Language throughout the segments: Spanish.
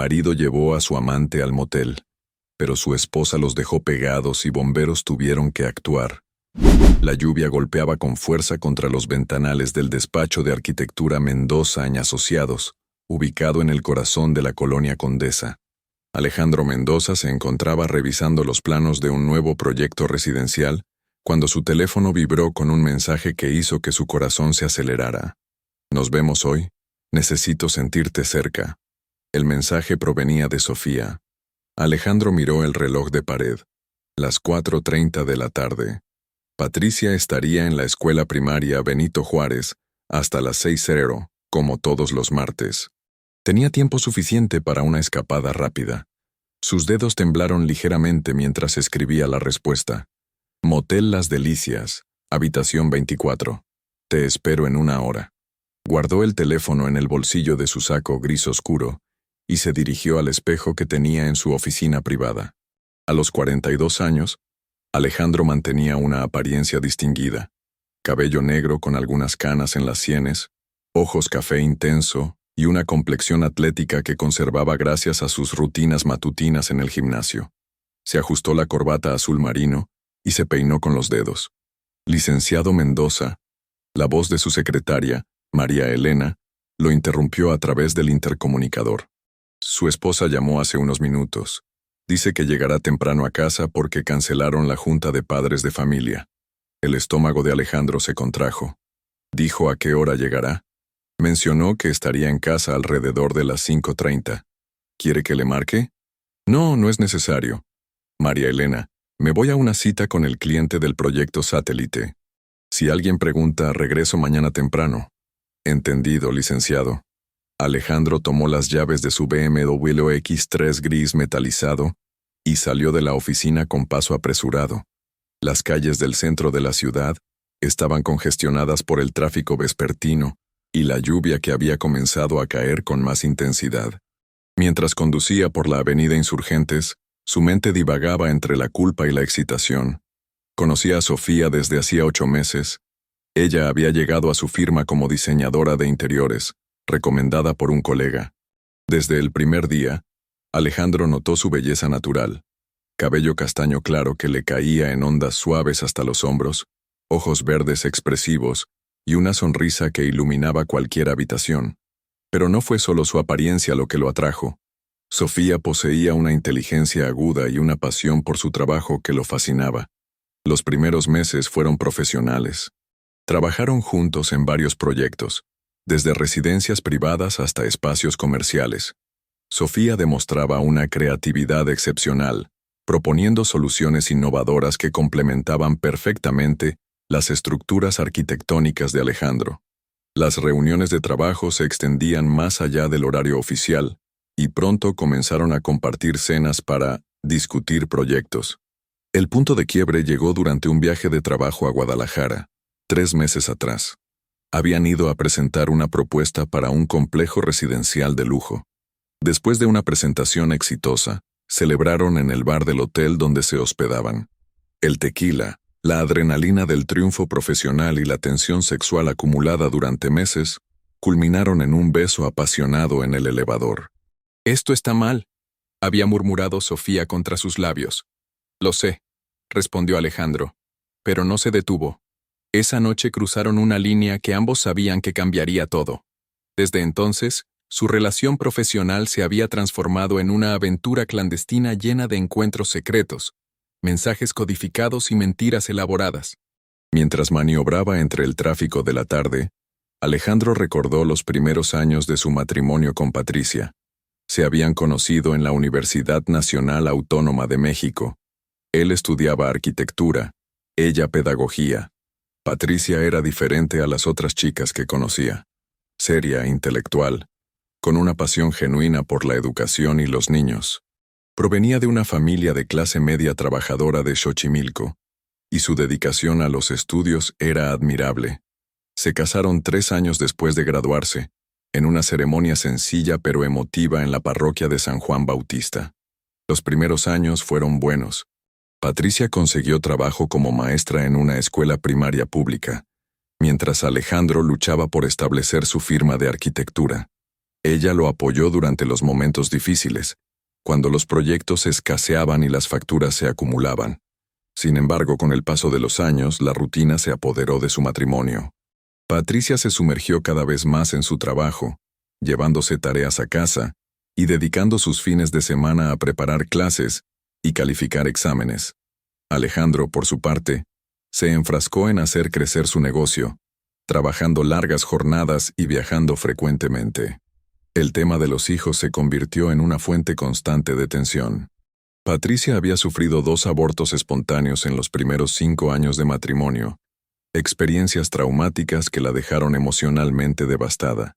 marido llevó a su amante al motel, pero su esposa los dejó pegados y bomberos tuvieron que actuar. La lluvia golpeaba con fuerza contra los ventanales del despacho de arquitectura Mendoza y Asociados, ubicado en el corazón de la colonia Condesa. Alejandro Mendoza se encontraba revisando los planos de un nuevo proyecto residencial cuando su teléfono vibró con un mensaje que hizo que su corazón se acelerara. «Nos vemos hoy. Necesito sentirte cerca». El mensaje provenía de Sofía. Alejandro miró el reloj de pared. Las 4:30 de la tarde. Patricia estaría en la escuela primaria Benito Juárez hasta las 6:00, como todos los martes. Tenía tiempo suficiente para una escapada rápida. Sus dedos temblaron ligeramente mientras escribía la respuesta. Motel Las Delicias, habitación 24. Te espero en 1 hora. Guardó el teléfono en el bolsillo de su saco gris oscuro y se dirigió al espejo que tenía en su oficina privada. A los 42 años, Alejandro mantenía una apariencia distinguida. Cabello negro con algunas canas en las sienes, ojos café intenso y una complexión atlética que conservaba gracias a sus rutinas matutinas en el gimnasio. Se ajustó la corbata azul marino y se peinó con los dedos. Licenciado Mendoza, la voz de su secretaria, María Elena, lo interrumpió a través del intercomunicador. Su esposa llamó hace unos minutos. Dice que llegará temprano a casa porque cancelaron la junta de padres de familia. El estómago de Alejandro se contrajo. Dijo a qué hora llegará. Mencionó que estaría en casa alrededor de las 5:30. ¿Quiere que le marque? No, no es necesario. María Elena, me voy a una cita con el cliente del proyecto Satélite. Si alguien pregunta, regreso mañana temprano. Entendido, licenciado. Alejandro tomó las llaves de su BMW X3 gris metalizado y salió de la oficina con paso apresurado. Las calles del centro de la ciudad estaban congestionadas por el tráfico vespertino y la lluvia que había comenzado a caer con más intensidad. Mientras conducía por la avenida Insurgentes, su mente divagaba entre la culpa y la excitación. Conocía a Sofía desde hacía 8 meses. Ella había llegado a su firma como diseñadora de interiores, recomendada por un colega. Desde el primer día, Alejandro notó su belleza natural. Cabello castaño claro que le caía en ondas suaves hasta los hombros, ojos verdes expresivos y una sonrisa que iluminaba cualquier habitación. Pero no fue solo su apariencia lo que lo atrajo. Sofía poseía una inteligencia aguda y una pasión por su trabajo que lo fascinaba. Los primeros meses fueron profesionales. Trabajaron juntos en varios proyectos, desde residencias privadas hasta espacios comerciales. Sofía demostraba una creatividad excepcional, proponiendo soluciones innovadoras que complementaban perfectamente las estructuras arquitectónicas de Alejandro. Las reuniones de trabajo se extendían más allá del horario oficial, y pronto comenzaron a compartir cenas para discutir proyectos. El punto de quiebre llegó durante un viaje de trabajo a Guadalajara, 3 meses atrás. Habían ido a presentar una propuesta para un complejo residencial de lujo. Después de una presentación exitosa, celebraron en el bar del hotel donde se hospedaban. El tequila, la adrenalina del triunfo profesional y la tensión sexual acumulada durante meses, culminaron en un beso apasionado en el elevador. «Esto está mal», había murmurado Sofía contra sus labios. «Lo sé», respondió Alejandro, pero no se detuvo. Esa noche cruzaron una línea que ambos sabían que cambiaría todo. Desde entonces, su relación profesional se había transformado en una aventura clandestina llena de encuentros secretos, mensajes codificados y mentiras elaboradas. Mientras maniobraba entre el tráfico de la tarde, Alejandro recordó los primeros años de su matrimonio con Patricia. Se habían conocido en la Universidad Nacional Autónoma de México. Él estudiaba arquitectura, ella pedagogía. Patricia era diferente a las otras chicas que conocía. Seria, intelectual, con una pasión genuina por la educación y los niños. Provenía de una familia de clase media trabajadora de Xochimilco, y su dedicación a los estudios era admirable. Se casaron 3 años después de graduarse, en una ceremonia sencilla pero emotiva en la parroquia de San Juan Bautista. Los primeros años fueron buenos. Patricia consiguió trabajo como maestra en una escuela primaria pública, mientras Alejandro luchaba por establecer su firma de arquitectura. Ella lo apoyó durante los momentos difíciles, cuando los proyectos escaseaban y las facturas se acumulaban. Sin embargo, con el paso de los años, la rutina se apoderó de su matrimonio. Patricia se sumergió cada vez más en su trabajo, llevándose tareas a casa y dedicando sus fines de semana a preparar clases y calificar exámenes. Alejandro, por su parte, se enfrascó en hacer crecer su negocio, trabajando largas jornadas y viajando frecuentemente. El tema de los hijos se convirtió en una fuente constante de tensión. Patricia había sufrido 2 abortos espontáneos en los primeros 5 años de matrimonio, experiencias traumáticas que la dejaron emocionalmente devastada.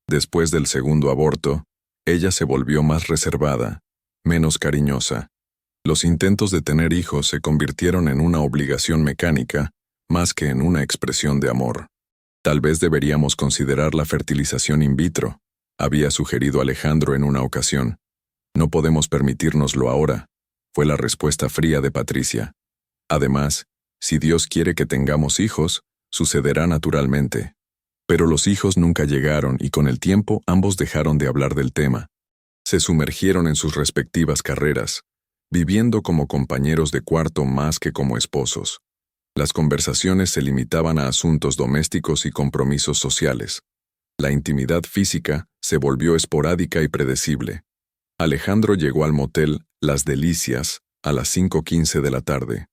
Después del segundo aborto, ella se volvió más reservada, menos cariñosa. Los intentos de tener hijos se convirtieron en una obligación mecánica, más que en una expresión de amor. Tal vez deberíamos considerar la fertilización in vitro, había sugerido Alejandro en una ocasión. No podemos permitírnoslo ahora, fue la respuesta fría de Patricia. Además, si Dios quiere que tengamos hijos, sucederá naturalmente. Pero los hijos nunca llegaron y con el tiempo ambos dejaron de hablar del tema. Se sumergieron en sus respectivas carreras, viviendo como compañeros de cuarto más que como esposos. Las conversaciones se limitaban a asuntos domésticos y compromisos sociales. La intimidad física se volvió esporádica y predecible. Alejandro llegó al motel Las Delicias a las 5:15 de la tarde.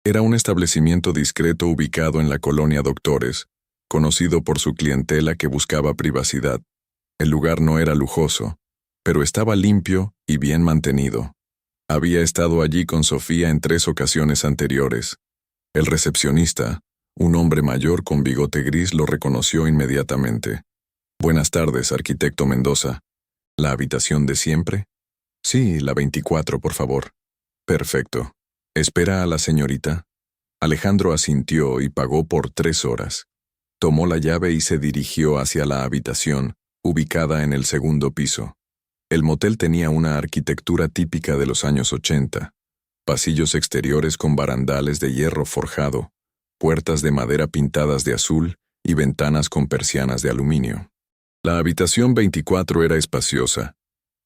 Era un establecimiento discreto ubicado en la colonia Doctores, conocido por su clientela que buscaba privacidad. El lugar no era lujoso, pero estaba limpio y bien mantenido. Había estado allí con Sofía en 3 ocasiones anteriores. El recepcionista, un hombre mayor con bigote gris, lo reconoció inmediatamente. «Buenas tardes, arquitecto Mendoza. ¿La habitación de siempre?» «Sí, la 24, por favor». «Perfecto. ¿Espera a la señorita?» Alejandro asintió y pagó por 3 horas. Tomó la llave y se dirigió hacia la habitación, ubicada en el segundo piso. El motel tenía una arquitectura típica de los años 80. Pasillos exteriores con barandales de hierro forjado, puertas de madera pintadas de azul y ventanas con persianas de aluminio. La habitación 24 era espaciosa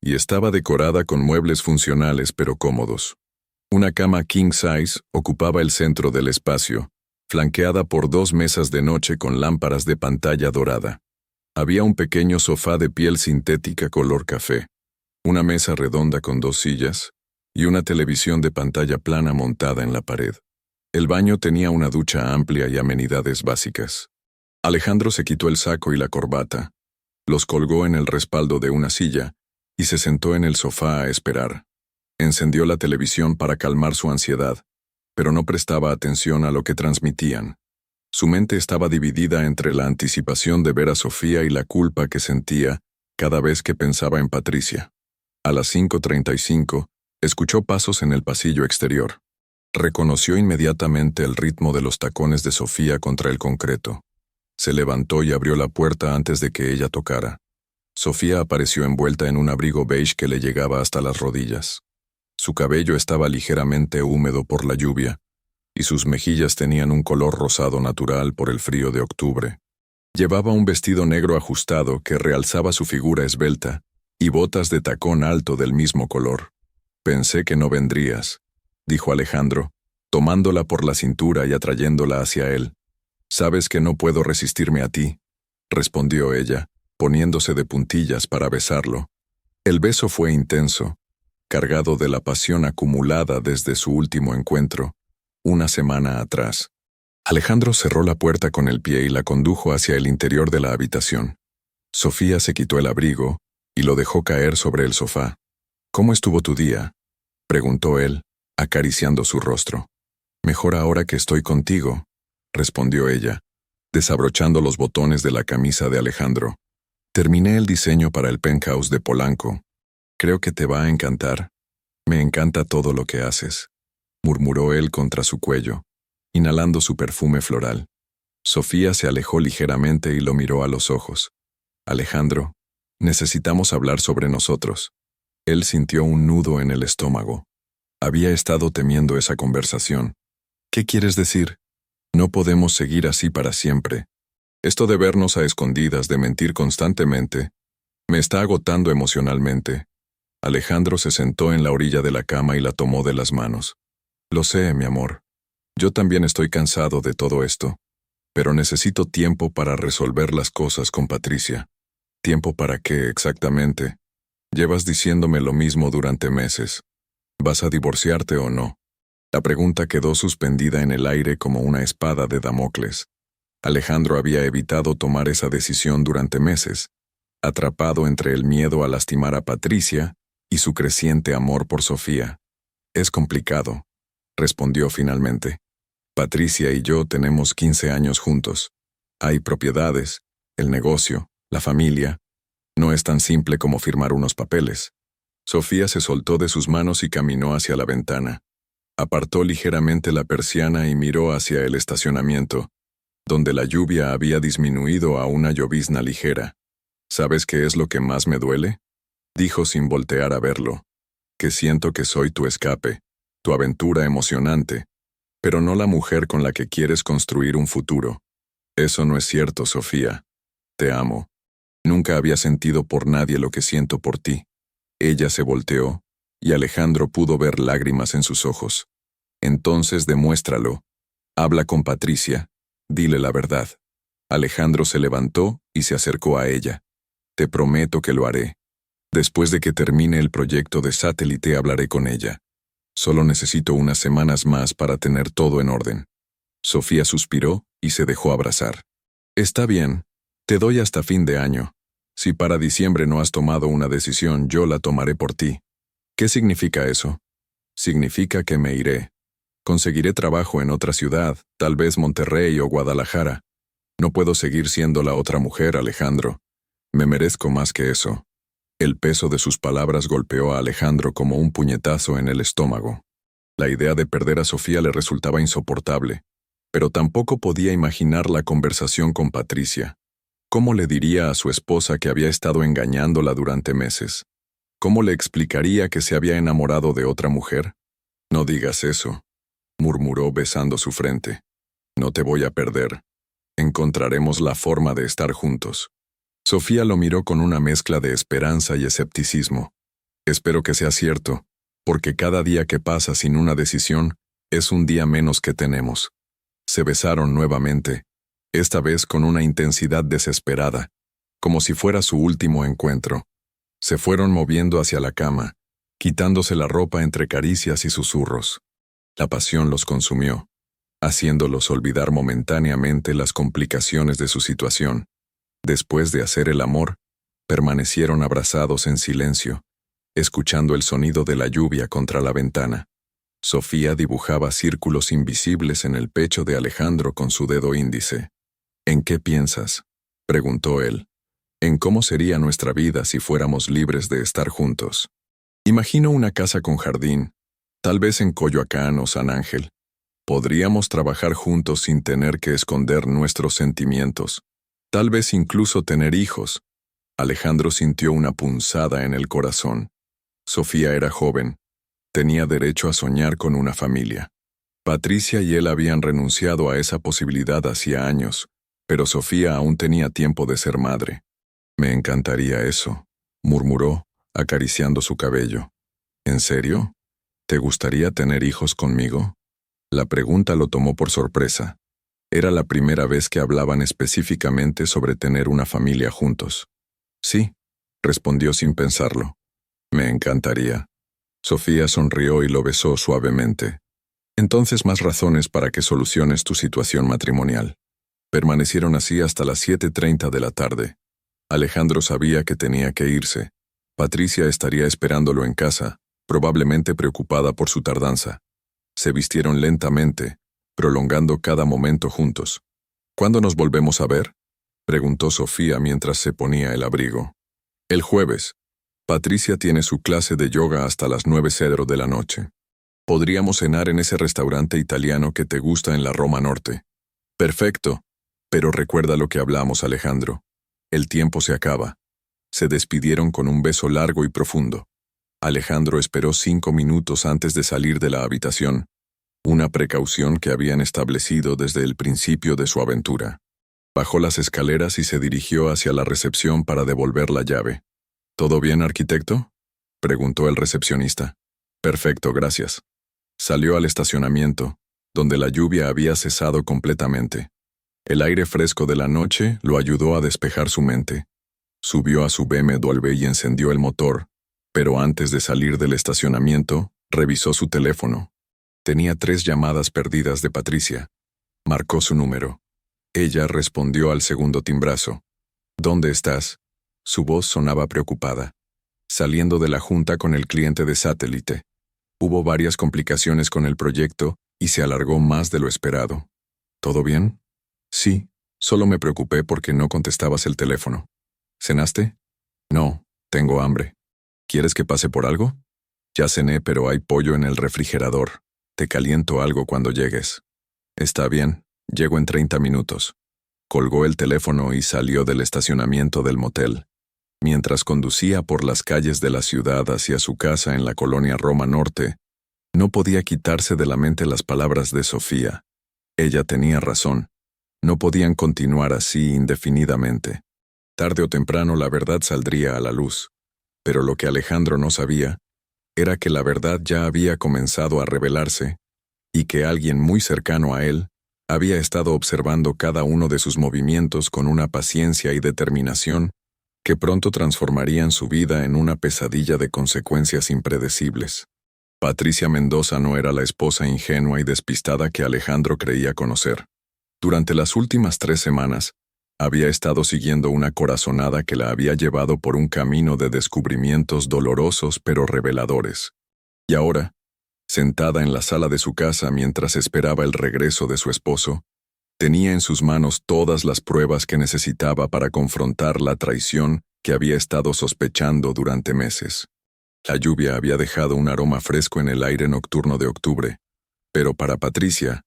y estaba decorada con muebles funcionales pero cómodos. Una cama king size ocupaba el centro del espacio, flanqueada por 2 mesas de noche con lámparas de pantalla dorada. Había un pequeño sofá de piel sintética color café, una mesa redonda con 2 sillas y una televisión de pantalla plana montada en la pared. El baño tenía una ducha amplia y amenidades básicas. Alejandro se quitó el saco y la corbata, los colgó en el respaldo de una silla y se sentó en el sofá a esperar. Encendió la televisión para calmar su ansiedad, pero no prestaba atención a lo que transmitían. Su mente estaba dividida entre la anticipación de ver a Sofía y la culpa que sentía cada vez que pensaba en Patricia. A las 5:35, escuchó pasos en el pasillo exterior. Reconoció inmediatamente el ritmo de los tacones de Sofía contra el concreto. Se levantó y abrió la puerta antes de que ella tocara. Sofía apareció envuelta en un abrigo beige que le llegaba hasta las rodillas. Su cabello estaba ligeramente húmedo por la lluvia, y sus mejillas tenían un color rosado natural por el frío de octubre. Llevaba un vestido negro ajustado que realzaba su figura esbelta, y botas de tacón alto del mismo color. «Pensé que no vendrías», dijo Alejandro, tomándola por la cintura y atrayéndola hacia él. «Sabes que no puedo resistirme a ti», respondió ella, poniéndose de puntillas para besarlo. El beso fue intenso, cargado de la pasión acumulada desde su último encuentro, una semana atrás. Alejandro cerró la puerta con el pie y la condujo hacia el interior de la habitación. Sofía se quitó el abrigo y lo dejó caer sobre el sofá. «¿Cómo estuvo tu día?», preguntó él, acariciando su rostro. «Mejor ahora que estoy contigo», respondió ella, desabrochando los botones de la camisa de Alejandro. «Terminé el diseño para el penthouse de Polanco. Creo que te va a encantar. Me encanta todo lo que haces», murmuró él contra su cuello, inhalando su perfume floral. Sofía se alejó ligeramente y lo miró a los ojos. «Alejandro, necesitamos hablar sobre nosotros». Él sintió un nudo en el estómago. Había estado temiendo esa conversación. «¿Qué quieres decir? No podemos seguir así para siempre. Esto de vernos a escondidas, de mentir constantemente, Me está agotando emocionalmente. Alejandro se sentó en la orilla de la cama y la tomó de las manos. Lo sé, mi amor. Yo también estoy cansado de todo esto. Pero necesito tiempo para resolver las cosas con Patricia. ¿Tiempo para qué exactamente? Llevas diciéndome lo mismo durante meses. ¿Vas a divorciarte o no? La pregunta quedó suspendida en el aire como una espada de Damocles. Alejandro había evitado tomar esa decisión durante meses, atrapado entre el miedo a lastimar a Patricia y su creciente amor por Sofía. Es complicado, respondió finalmente. Patricia y yo tenemos 15 años juntos. Hay propiedades, el negocio, la familia. No es tan simple como firmar unos papeles. Sofía se soltó de sus manos y caminó hacia la ventana. Apartó ligeramente la persiana y miró hacia el estacionamiento, donde la lluvia había disminuido a una llovizna ligera. ¿Sabes qué es lo que más me duele?, dijo sin voltear a verlo. Que siento que soy tu escape, tu aventura emocionante, pero no la mujer con la que quieres construir un futuro. Eso no es cierto, Sofía. Te amo. Nunca había sentido por nadie lo que siento por ti. Ella se volteó, y Alejandro pudo ver lágrimas en sus ojos. Entonces demuéstralo. Habla con Patricia. Dile la verdad. Alejandro se levantó y se acercó a ella. Te prometo que lo haré. Después de que termine el proyecto de satélite hablaré con ella. Solo necesito unas semanas más para tener todo en orden. Sofía suspiró y se dejó abrazar. Está bien. Te doy hasta fin de año. Si para diciembre no has tomado una decisión, yo la tomaré por ti. ¿Qué significa eso? Significa que me iré. Conseguiré trabajo en otra ciudad, tal vez Monterrey o Guadalajara. No puedo seguir siendo la otra mujer, Alejandro. Me merezco más que eso. El peso de sus palabras golpeó a Alejandro como un puñetazo en el estómago. La idea de perder a Sofía le resultaba insoportable, pero tampoco podía imaginar la conversación con Patricia. ¿Cómo le diría a su esposa que había estado engañándola durante meses? ¿Cómo le explicaría que se había enamorado de otra mujer? No digas eso, murmuró besando su frente. No te voy a perder. Encontraremos la forma de estar juntos. Sofía lo miró con una mezcla de esperanza y escepticismo. Espero que sea cierto, porque cada día que pasa sin una decisión es un día menos que tenemos. Se besaron nuevamente, esta vez con una intensidad desesperada, como si fuera su último encuentro. Se fueron moviendo hacia la cama, quitándose la ropa entre caricias y susurros. La pasión los consumió, haciéndolos olvidar momentáneamente las complicaciones de su situación. Después de hacer el amor, permanecieron abrazados en silencio, escuchando el sonido de la lluvia contra la ventana. Sofía dibujaba círculos invisibles en el pecho de Alejandro con su dedo índice. ¿En qué piensas?, preguntó él. En cómo sería nuestra vida si fuéramos libres de estar juntos. Imagino una casa con jardín, tal vez en Coyoacán o San Ángel. Podríamos trabajar juntos sin tener que esconder nuestros sentimientos. Tal vez incluso tener hijos. Alejandro sintió una punzada en el corazón. Sofía era joven. Tenía derecho a soñar con una familia. Patricia y él habían renunciado a esa posibilidad hacía años, pero Sofía aún tenía tiempo de ser madre. Me encantaría eso, murmuró, acariciando su cabello. ¿En serio? ¿Te gustaría tener hijos conmigo? La pregunta lo tomó por sorpresa. Era la primera vez que hablaban específicamente sobre tener una familia juntos. Sí, respondió sin pensarlo. Me encantaría. Sofía sonrió y lo besó suavemente. Entonces más razones para que soluciones tu situación matrimonial. Permanecieron así hasta las 7:30 de la tarde. Alejandro sabía que tenía que irse. Patricia estaría esperándolo en casa, probablemente preocupada por su tardanza. Se vistieron lentamente, prolongando cada momento juntos. ¿Cuándo nos volvemos a ver?, preguntó Sofía mientras se ponía el abrigo. El jueves. Patricia tiene su clase de yoga hasta las 9:00 de la noche. Podríamos cenar en ese restaurante italiano que te gusta en la Roma Norte. Perfecto. Pero recuerda lo que hablamos, Alejandro. El tiempo se acaba. Se despidieron con un beso largo y profundo. Alejandro esperó 5 minutos antes de salir de la habitación, una precaución que habían establecido desde el principio de su aventura. Bajó las escaleras y se dirigió hacia la recepción para devolver la llave. ¿Todo bien, arquitecto?, preguntó el recepcionista. Perfecto, gracias. Salió al estacionamiento, donde la lluvia había cesado completamente. El aire fresco de la noche lo ayudó a despejar su mente. Subió a su BMW y encendió el motor, pero antes de salir del estacionamiento, revisó su teléfono. Tenía 3 llamadas perdidas de Patricia. Marcó su número. Ella respondió al segundo timbrazo. ¿Dónde estás? Su voz sonaba preocupada. Saliendo de la junta con el cliente de satélite. Hubo varias complicaciones con el proyecto y se alargó más de lo esperado. ¿Todo bien? Sí, solo me preocupé porque no contestabas el teléfono. ¿Cenaste? No, tengo hambre. ¿Quieres que pase por algo? Ya cené, pero hay pollo en el refrigerador. Te caliento algo cuando llegues. Está bien, llego en 30 minutos. Colgó el teléfono y salió del estacionamiento del motel. Mientras conducía por las calles de la ciudad hacia su casa en la colonia Roma Norte, no podía quitarse de la mente las palabras de Sofía. Ella tenía razón. No podían continuar así indefinidamente. Tarde o temprano la verdad saldría a la luz. Pero lo que Alejandro no sabía era que la verdad ya había comenzado a revelarse y que alguien muy cercano a él había estado observando cada uno de sus movimientos con una paciencia y determinación que pronto transformarían su vida en una pesadilla de consecuencias impredecibles. Patricia Mendoza no era la esposa ingenua y despistada que Alejandro creía conocer. Durante las últimas 3 semanas, había estado siguiendo una corazonada que la había llevado por un camino de descubrimientos dolorosos pero reveladores. Y ahora, sentada en la sala de su casa mientras esperaba el regreso de su esposo, tenía en sus manos todas las pruebas que necesitaba para confrontar la traición que había estado sospechando durante meses. La lluvia había dejado un aroma fresco en el aire nocturno de octubre, pero para Patricia,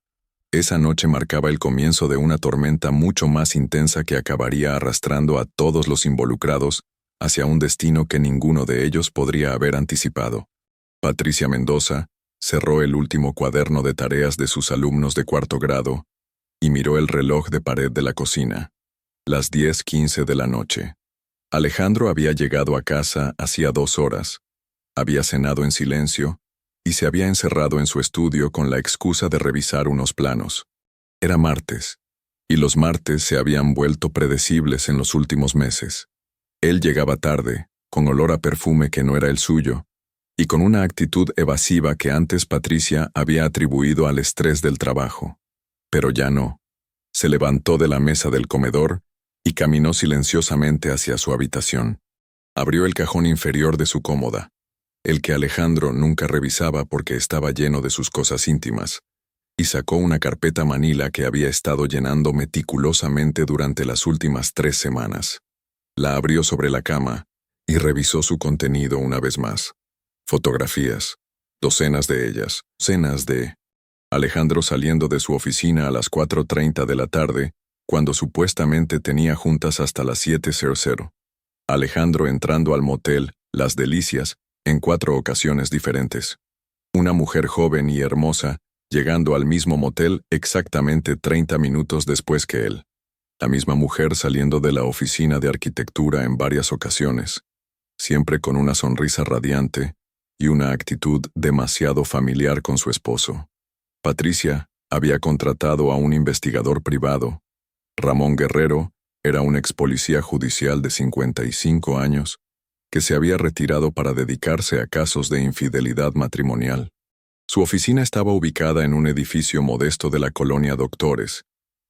esa noche marcaba el comienzo de una tormenta mucho más intensa que acabaría arrastrando a todos los involucrados hacia un destino que ninguno de ellos podría haber anticipado. Patricia Mendoza cerró el último cuaderno de tareas de sus alumnos de 4º grado y miró el reloj de pared de la cocina. Las 10:15 de la noche. Alejandro había llegado a casa hacía 2 horas. Había cenado en silencio y se había encerrado en su estudio con la excusa de revisar unos planos. Era martes, y los martes se habían vuelto predecibles en los últimos meses. Él llegaba tarde, con olor a perfume que no era el suyo, y con una actitud evasiva que antes Patricia había atribuido al estrés del trabajo. Pero ya no. Se levantó de la mesa del comedor y caminó silenciosamente hacia su habitación. Abrió el cajón inferior de su cómoda, el que Alejandro nunca revisaba porque estaba lleno de sus cosas íntimas, y sacó una carpeta manila que había estado llenando meticulosamente durante las últimas 3 semanas. La abrió sobre la cama y revisó su contenido una vez más. Fotografías, docenas de ellas, cenas de Alejandro saliendo de su oficina a las 4:30 de la tarde, cuando supuestamente tenía juntas hasta las 7:00. Alejandro entrando al motel Las Delicias en 4 ocasiones diferentes. Una mujer joven y hermosa llegando al mismo motel exactamente 30 minutos después que él. La misma mujer saliendo de la oficina de arquitectura en varias ocasiones, siempre con una sonrisa radiante y una actitud demasiado familiar con su esposo. Patricia había contratado a un investigador privado. Ramón Guerrero era un ex policía judicial de 55 años que se había retirado para dedicarse a casos de infidelidad matrimonial. Su oficina estaba ubicada en un edificio modesto de la colonia Doctores,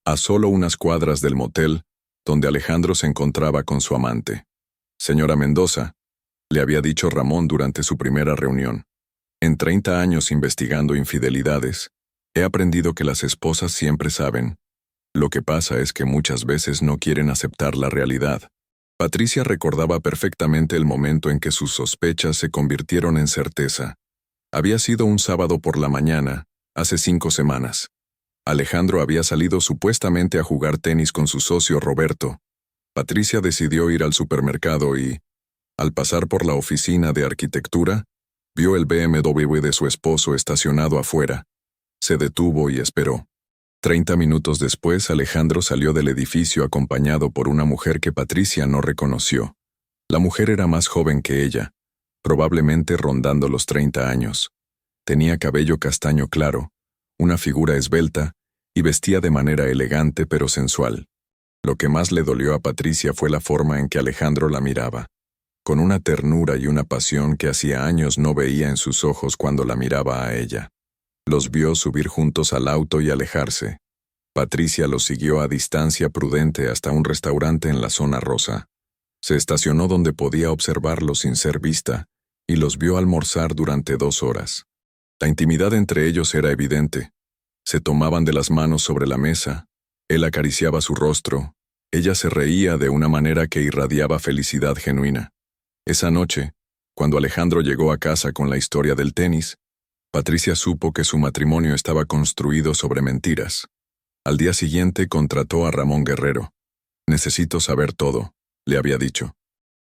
a solo unas cuadras del motel donde Alejandro se encontraba con su amante. Señora Mendoza, le había dicho Ramón durante su primera reunión. En 30 años investigando infidelidades, he aprendido que las esposas siempre saben. Lo que pasa es que muchas veces no quieren aceptar la realidad. Patricia recordaba perfectamente el momento en que sus sospechas se convirtieron en certeza. Había sido un sábado por la mañana, hace 5 semanas. Alejandro había salido supuestamente a jugar tenis con su socio Roberto. Patricia decidió ir al supermercado y, al pasar por la oficina de arquitectura, vio el BMW de su esposo estacionado afuera. Se detuvo y esperó. 30 minutos después, Alejandro salió del edificio acompañado por una mujer que Patricia no reconoció. La mujer era más joven que ella, probablemente rondando los 30 años. Tenía cabello castaño claro, una figura esbelta y vestía de manera elegante pero sensual. Lo que más le dolió a Patricia fue la forma en que Alejandro la miraba, con una ternura y una pasión que hacía años no veía en sus ojos cuando la miraba a ella. Los vio subir juntos al auto y alejarse. Patricia los siguió a distancia prudente hasta un restaurante en la zona rosa. Se estacionó donde podía observarlos sin ser vista, y los vio almorzar durante 2 horas. La intimidad entre ellos era evidente. Se tomaban de las manos sobre la mesa, él acariciaba su rostro, ella se reía de una manera que irradiaba felicidad genuina. Esa noche, cuando Alejandro llegó a casa con la historia del tenis, Patricia supo que su matrimonio estaba construido sobre mentiras. Al día siguiente contrató a Ramón Guerrero. «Necesito saber todo», le había dicho.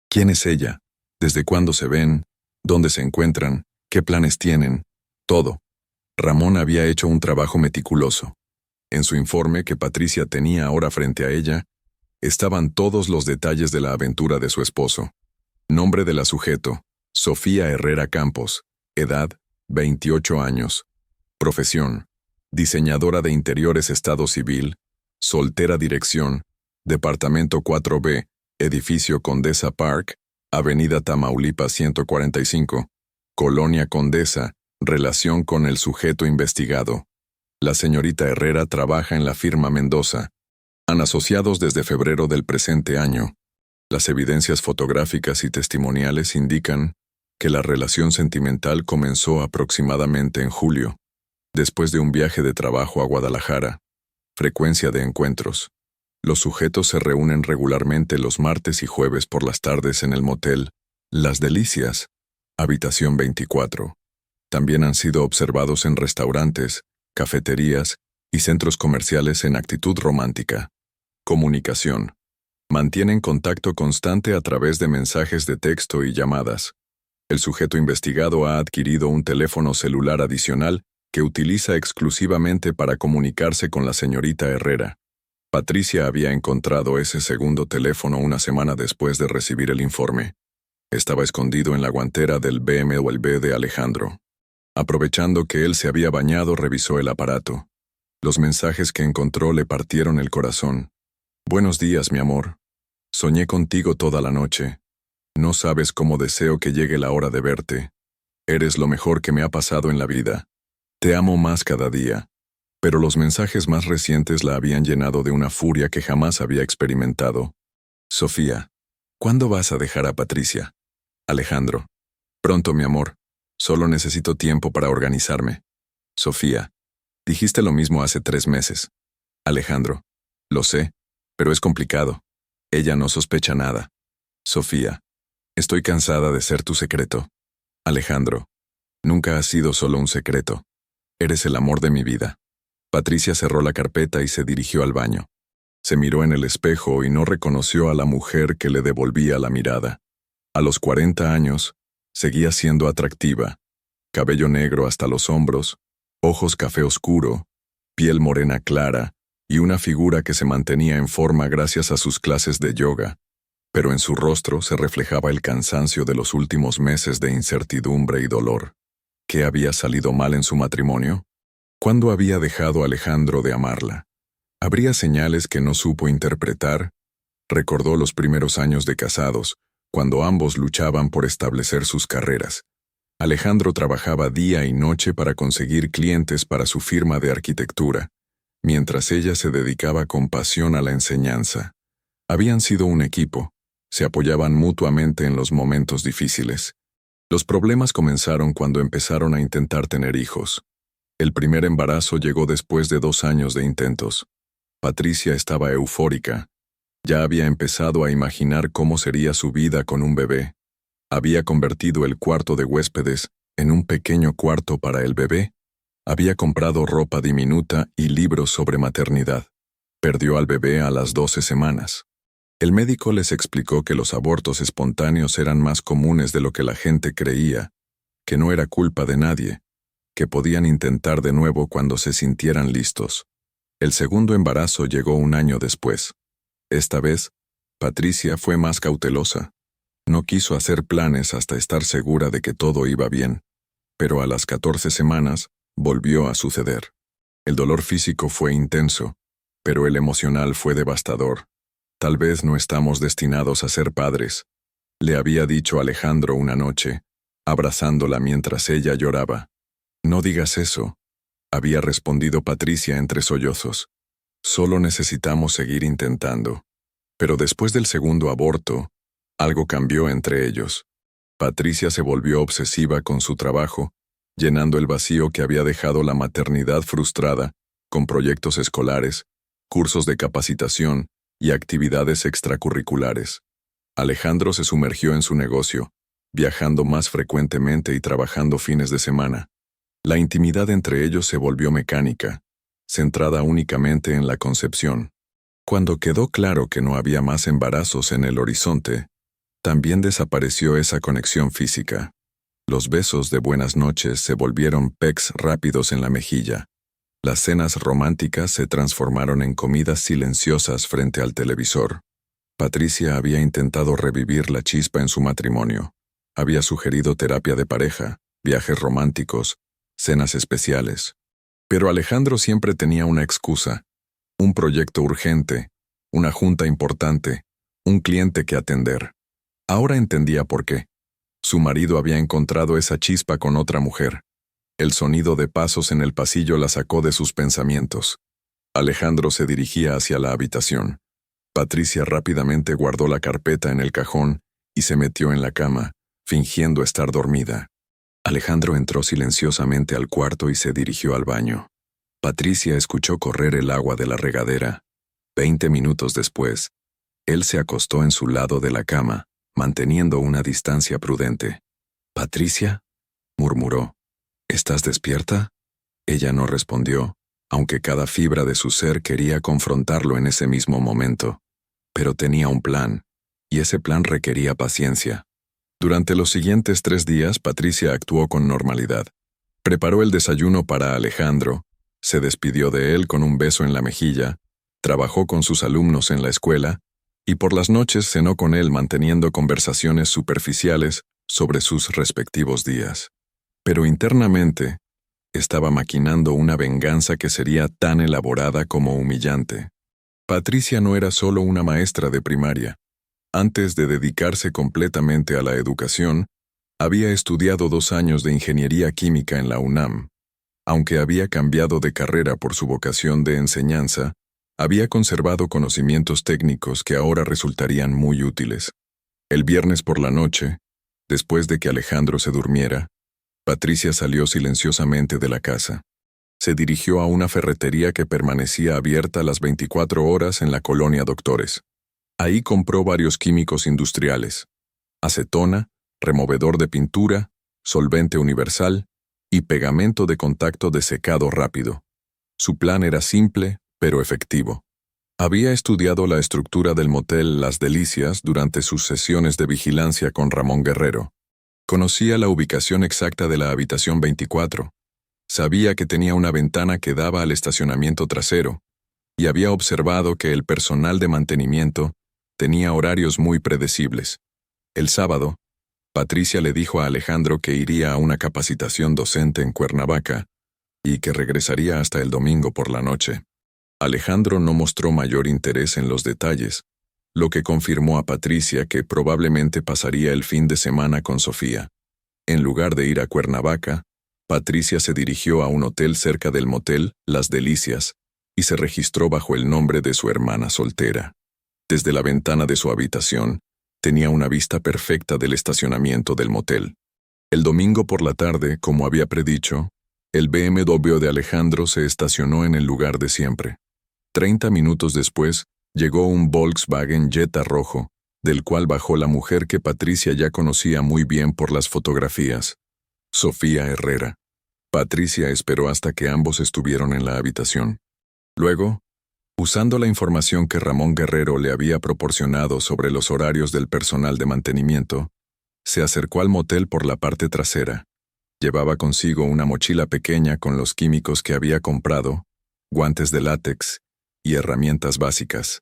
«¿Quién es ella? ¿Desde cuándo se ven? ¿Dónde se encuentran? ¿Qué planes tienen? Todo». Ramón había hecho un trabajo meticuloso. En su informe que Patricia tenía ahora frente a ella, estaban todos los detalles de la aventura de su esposo. Nombre de la sujeto: Sofía Herrera Campos. Edad: 28 años. Profesión: diseñadora de interiores, estado civil. Soltera. Dirección: Departamento 4B, Edificio Condesa Park, Avenida Tamaulipas 145, Colonia Condesa. Relación con el sujeto investigado: la señorita Herrera trabaja en la firma Mendoza. Han asociados desde febrero del presente año. Las evidencias fotográficas y testimoniales indican que la relación sentimental comenzó aproximadamente en julio, después de un viaje de trabajo a Guadalajara. Frecuencia de encuentros: los sujetos se reúnen regularmente los martes y jueves por las tardes en el motel Las Delicias, habitación 24. También han sido observados en restaurantes, cafeterías y centros comerciales en actitud romántica. Comunicación: mantienen contacto constante a través de mensajes de texto y llamadas. El sujeto investigado ha adquirido un teléfono celular adicional que utiliza exclusivamente para comunicarse con la señorita Herrera. Patricia había encontrado ese segundo teléfono una semana después de recibir el informe. Estaba escondido en la guantera del BMW de Alejandro. Aprovechando que él se había bañado, revisó el aparato. Los mensajes que encontró le partieron el corazón. «Buenos días, mi amor. Soñé contigo toda la noche. No sabes cómo deseo que llegue la hora de verte. Eres lo mejor que me ha pasado en la vida. Te amo más cada día». Pero los mensajes más recientes la habían llenado de una furia que jamás había experimentado. «Sofía, ¿cuándo vas a dejar a Patricia?» «Alejandro, pronto, mi amor. Solo necesito tiempo para organizarme». «Sofía, dijiste lo mismo hace 3 meses». «Alejandro, lo sé, pero es complicado. Ella no sospecha nada». «Sofía, estoy cansada de ser tu secreto». «Alejandro, nunca has sido solo un secreto. Eres el amor de mi vida». Patricia cerró la carpeta y se dirigió al baño. Se miró en el espejo y no reconoció a la mujer que le devolvía la mirada. A los 40 años, seguía siendo atractiva. Cabello negro hasta los hombros, ojos café oscuro, piel morena clara y una figura que se mantenía en forma gracias a sus clases de yoga. Pero en su rostro se reflejaba el cansancio de los últimos meses de incertidumbre y dolor. ¿Qué había salido mal en su matrimonio? ¿Cuándo había dejado Alejandro de amarla? ¿Habría señales que no supo interpretar? Recordó los primeros años de casados, cuando ambos luchaban por establecer sus carreras. Alejandro trabajaba día y noche para conseguir clientes para su firma de arquitectura, mientras ella se dedicaba con pasión a la enseñanza. Habían sido un equipo, se apoyaban mutuamente en los momentos difíciles. Los problemas comenzaron cuando empezaron a intentar tener hijos. El primer embarazo llegó después de 2 años de intentos. Patricia estaba eufórica. Ya había empezado a imaginar cómo sería su vida con un bebé. Había convertido el cuarto de huéspedes en un pequeño cuarto para el bebé. Había comprado ropa diminuta y libros sobre maternidad. Perdió al bebé a las 12 semanas. El médico les explicó que los abortos espontáneos eran más comunes de lo que la gente creía, que no era culpa de nadie, que podían intentar de nuevo cuando se sintieran listos. El segundo embarazo llegó 1 año después. Esta vez, Patricia fue más cautelosa. No quiso hacer planes hasta estar segura de que todo iba bien, pero a las 14 semanas volvió a suceder. El dolor físico fue intenso, pero el emocional fue devastador. Tal vez no estamos destinados a ser padres, le había dicho Alejandro una noche, abrazándola mientras ella lloraba. No digas eso, había respondido Patricia entre sollozos. Solo necesitamos seguir intentando. Pero después del segundo aborto, algo cambió entre ellos. Patricia se volvió obsesiva con su trabajo, llenando el vacío que había dejado la maternidad frustrada, con proyectos escolares, cursos de capacitación y actividades extracurriculares. Alejandro se sumergió en su negocio, viajando más frecuentemente y trabajando fines de semana. La intimidad entre ellos se volvió mecánica, centrada únicamente en la concepción. Cuando quedó claro que no había más embarazos en el horizonte, también desapareció esa conexión física. Los besos de buenas noches se volvieron pecks rápidos en la mejilla. Las cenas románticas se transformaron en comidas silenciosas frente al televisor. Patricia había intentado revivir la chispa en su matrimonio. Había sugerido terapia de pareja, viajes románticos, cenas especiales. Pero Alejandro siempre tenía una excusa, un proyecto urgente, una junta importante, un cliente que atender. Ahora entendía por qué. Su marido había encontrado esa chispa con otra mujer. El sonido de pasos en el pasillo la sacó de sus pensamientos. Alejandro se dirigía hacia la habitación. Patricia rápidamente guardó la carpeta en el cajón y se metió en la cama, fingiendo estar dormida. Alejandro entró silenciosamente al cuarto y se dirigió al baño. Patricia escuchó correr el agua de la regadera. 20 minutos después, él se acostó en su lado de la cama, manteniendo una distancia prudente. «¿Patricia?», murmuró. «¿Estás despierta?». Ella no respondió, aunque cada fibra de su ser quería confrontarlo en ese mismo momento. Pero tenía un plan, y ese plan requería paciencia. Durante los siguientes 3 días, Patricia actuó con normalidad. Preparó el desayuno para Alejandro, se despidió de él con un beso en la mejilla, trabajó con sus alumnos en la escuela, y por las noches cenó con él manteniendo conversaciones superficiales sobre sus respectivos días. Pero internamente, estaba maquinando una venganza que sería tan elaborada como humillante. Patricia no era solo una maestra de primaria. Antes de dedicarse completamente a la educación, había estudiado 2 años de ingeniería química en la UNAM. Aunque había cambiado de carrera por su vocación de enseñanza, había conservado conocimientos técnicos que ahora resultarían muy útiles. El viernes por la noche, después de que Alejandro se durmiera, Patricia salió silenciosamente de la casa. Se dirigió a una ferretería que permanecía abierta las 24 horas en la colonia Doctores. Ahí compró varios químicos industriales: acetona, removedor de pintura, solvente universal y pegamento de contacto de secado rápido. Su plan era simple, pero efectivo. Había estudiado la estructura del motel Las Delicias durante sus sesiones de vigilancia con Ramón Guerrero. Conocía la ubicación exacta de la habitación 24. Sabía que tenía una ventana que daba al estacionamiento trasero, y había observado que el personal de mantenimiento tenía horarios muy predecibles. El sábado, Patricia le dijo a Alejandro que iría a una capacitación docente en Cuernavaca y que regresaría hasta el domingo por la noche. Alejandro no mostró mayor interés en los detalles, lo que confirmó a Patricia que probablemente pasaría el fin de semana con Sofía. En lugar de ir a Cuernavaca, Patricia se dirigió a un hotel cerca del motel Las Delicias y se registró bajo el nombre de su hermana soltera. Desde la ventana de su habitación, tenía una vista perfecta del estacionamiento del motel. El domingo por la tarde, como había predicho, el BMW de Alejandro se estacionó en el lugar de siempre. 30 minutos después, llegó un Volkswagen Jetta rojo, del cual bajó la mujer que Patricia ya conocía muy bien por las fotografías: Sofía Herrera. Patricia esperó hasta que ambos estuvieron en la habitación. Luego, usando la información que Ramón Guerrero le había proporcionado sobre los horarios del personal de mantenimiento, se acercó al motel por la parte trasera. Llevaba consigo una mochila pequeña con los químicos que había comprado, guantes de látex y herramientas básicas.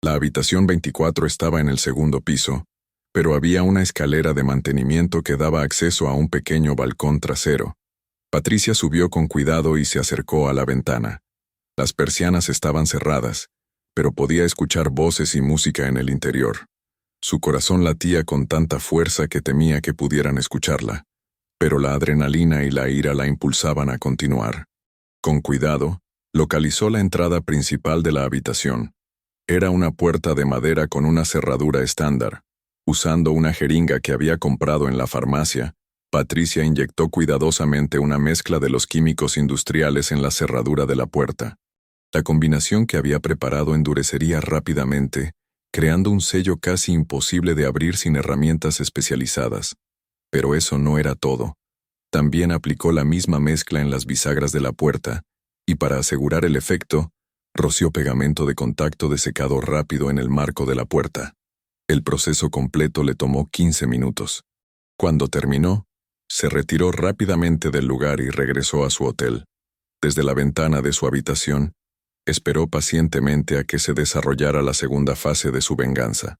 La habitación 24 estaba en el segundo piso, pero había una escalera de mantenimiento que daba acceso a un pequeño balcón trasero. Patricia subió con cuidado y se acercó a la ventana. Las persianas estaban cerradas, pero podía escuchar voces y música en el interior. Su corazón latía con tanta fuerza que temía que pudieran escucharla, pero la adrenalina y la ira la impulsaban a continuar. Con cuidado, localizó la entrada principal de la habitación. Era una puerta de madera con una cerradura estándar. Usando una jeringa que había comprado en la farmacia, Patricia inyectó cuidadosamente una mezcla de los químicos industriales en la cerradura de la puerta. La combinación que había preparado endurecería rápidamente, creando un sello casi imposible de abrir sin herramientas especializadas. Pero eso no era todo. También aplicó la misma mezcla en las bisagras de la puerta, y para asegurar el efecto, roció pegamento de contacto de secado rápido en el marco de la puerta. El proceso completo le tomó 15 minutos. Cuando terminó, se retiró rápidamente del lugar y regresó a su hotel. Desde la ventana de su habitación, esperó pacientemente a que se desarrollara la segunda fase de su venganza.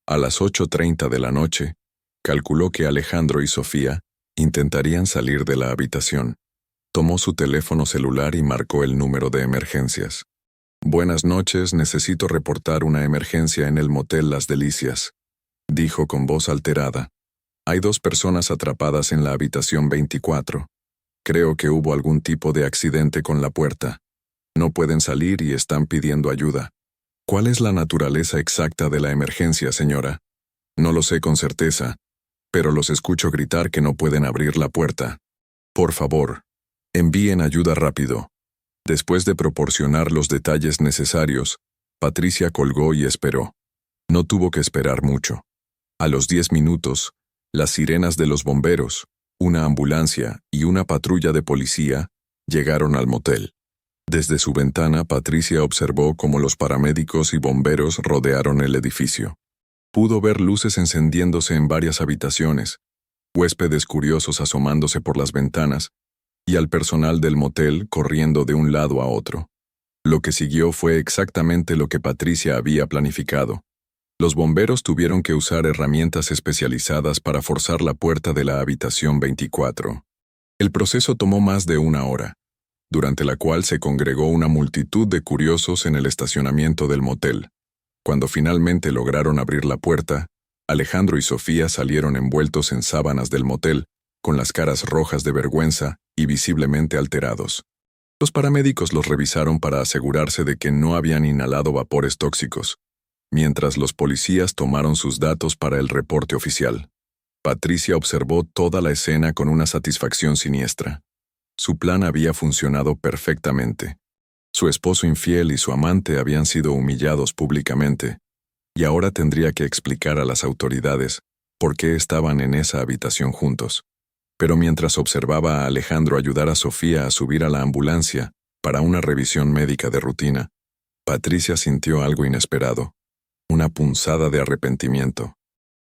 A las 8:30 de la noche, calculó que Alejandro y Sofía intentarían salir de la habitación. Tomó su teléfono celular y marcó el número de emergencias. «Buenas noches, necesito reportar una emergencia en el motel Las Delicias», dijo con voz alterada. «Hay 2 personas atrapadas en la habitación 24. Creo que hubo algún tipo de accidente con la puerta. No pueden salir y están pidiendo ayuda. ¿Cuál es la naturaleza exacta de la emergencia, señora? No lo sé con certeza, pero los escucho gritar que no pueden abrir la puerta. Por favor, envíen ayuda rápido». Después de proporcionar los detalles necesarios, Patricia colgó y esperó. No tuvo que esperar mucho. A los 10 minutos, las sirenas de los bomberos, una ambulancia y una patrulla de policía llegaron al motel. Desde su ventana, Patricia observó cómo los paramédicos y bomberos rodearon el edificio. Pudo ver luces encendiéndose en varias habitaciones, huéspedes curiosos asomándose por las ventanas, y al personal del motel corriendo de un lado a otro. Lo que siguió fue exactamente lo que Patricia había planificado. Los bomberos tuvieron que usar herramientas especializadas para forzar la puerta de la habitación 24. El proceso tomó más de 1 hora, durante la cual se congregó una multitud de curiosos en el estacionamiento del motel. Cuando finalmente lograron abrir la puerta, Alejandro y Sofía salieron envueltos en sábanas del motel, con las caras rojas de vergüenza y visiblemente alterados. Los paramédicos los revisaron para asegurarse de que no habían inhalado vapores tóxicos, mientras los policías tomaron sus datos para el reporte oficial. Patricia observó toda la escena con una satisfacción siniestra. Su plan había funcionado perfectamente. Su esposo infiel y su amante habían sido humillados públicamente, y ahora tendría que explicar a las autoridades por qué estaban en esa habitación juntos. Pero mientras observaba a Alejandro ayudar a Sofía a subir a la ambulancia para una revisión médica de rutina, Patricia sintió algo inesperado, una punzada de arrepentimiento.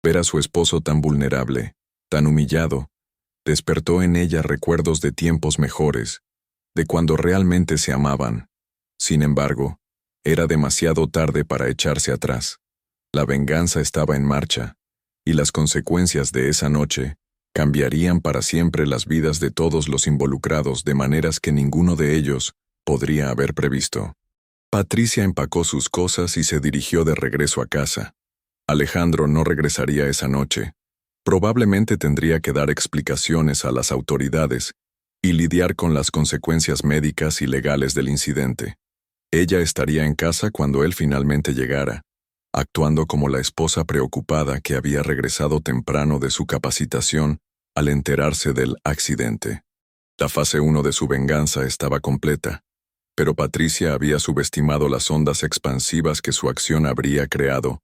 Ver a su esposo tan vulnerable, tan humillado, despertó en ella recuerdos de tiempos mejores, de cuando realmente se amaban. Sin embargo, era demasiado tarde para echarse atrás. La venganza estaba en marcha, y las consecuencias de esa noche cambiarían para siempre las vidas de todos los involucrados de maneras que ninguno de ellos podría haber previsto. Patricia empacó sus cosas y se dirigió de regreso a casa. Alejandro no regresaría esa noche. Probablemente tendría que dar explicaciones a las autoridades y lidiar con las consecuencias médicas y legales del incidente. Ella estaría en casa cuando él finalmente llegara, actuando como la esposa preocupada que había regresado temprano de su capacitación al enterarse del accidente. La fase 1 de su venganza estaba completa, pero Patricia había subestimado las ondas expansivas que su acción habría creado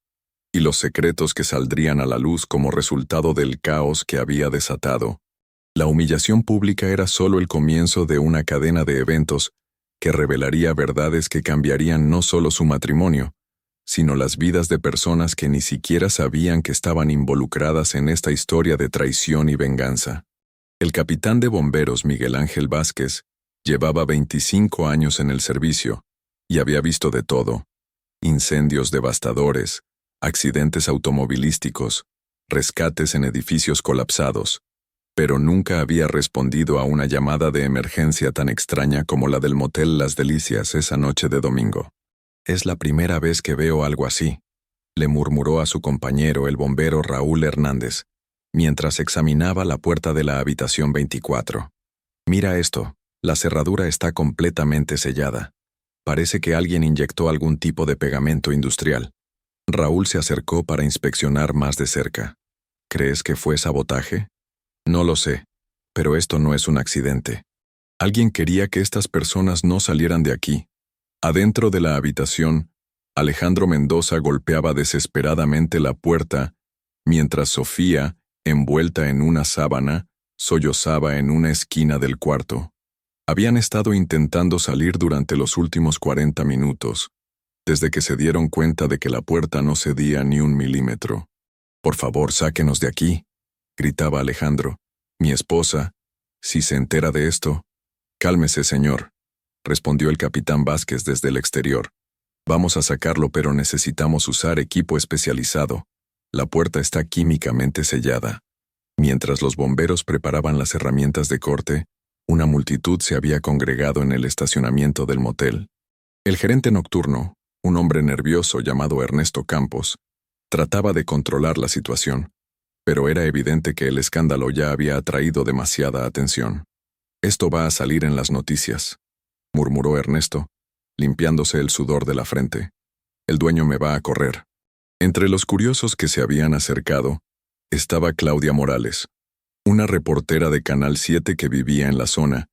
y los secretos que saldrían a la luz como resultado del caos que había desatado. La humillación pública era solo el comienzo de una cadena de eventos que revelaría verdades que cambiarían no solo su matrimonio, sino las vidas de personas que ni siquiera sabían que estaban involucradas en esta historia de traición y venganza. El capitán de bomberos Miguel Ángel Vázquez llevaba 25 años en el servicio y había visto de todo: incendios devastadores, accidentes automovilísticos, rescates en edificios colapsados, pero nunca había respondido a una llamada de emergencia tan extraña como la del motel Las Delicias esa noche de domingo. «Es la primera vez que veo algo así», le murmuró a su compañero el bombero Raúl Hernández, mientras examinaba la puerta de la habitación 24. «Mira esto, la cerradura está completamente sellada. Parece que alguien inyectó algún tipo de pegamento industrial». Raúl se acercó para inspeccionar más de cerca. «¿Crees que fue sabotaje?» «No lo sé, pero esto no es un accidente. Alguien quería que estas personas no salieran de aquí». Adentro de la habitación, Alejandro Mendoza golpeaba desesperadamente la puerta, mientras Sofía, envuelta en una sábana, sollozaba en una esquina del cuarto. Habían estado intentando salir durante los últimos 40 minutos, desde que se dieron cuenta de que la puerta no cedía ni un milímetro. «Por favor, sáquenos de aquí», gritaba Alejandro. «Mi esposa, si se entera de esto». «Cálmese, señor», respondió el capitán Vázquez desde el exterior. «Vamos a sacarlo, pero necesitamos usar equipo especializado. La puerta está químicamente sellada». Mientras los bomberos preparaban las herramientas de corte, una multitud se había congregado en el estacionamiento del motel. El gerente nocturno, un hombre nervioso llamado Ernesto Campos, trataba de controlar la situación, pero era evidente que el escándalo ya había atraído demasiada atención. «Esto va a salir en las noticias», murmuró Ernesto, limpiándose el sudor de la frente. «El dueño me va a correr». Entre los curiosos que se habían acercado, estaba Claudia Morales, una reportera de Canal 7 que vivía en la zona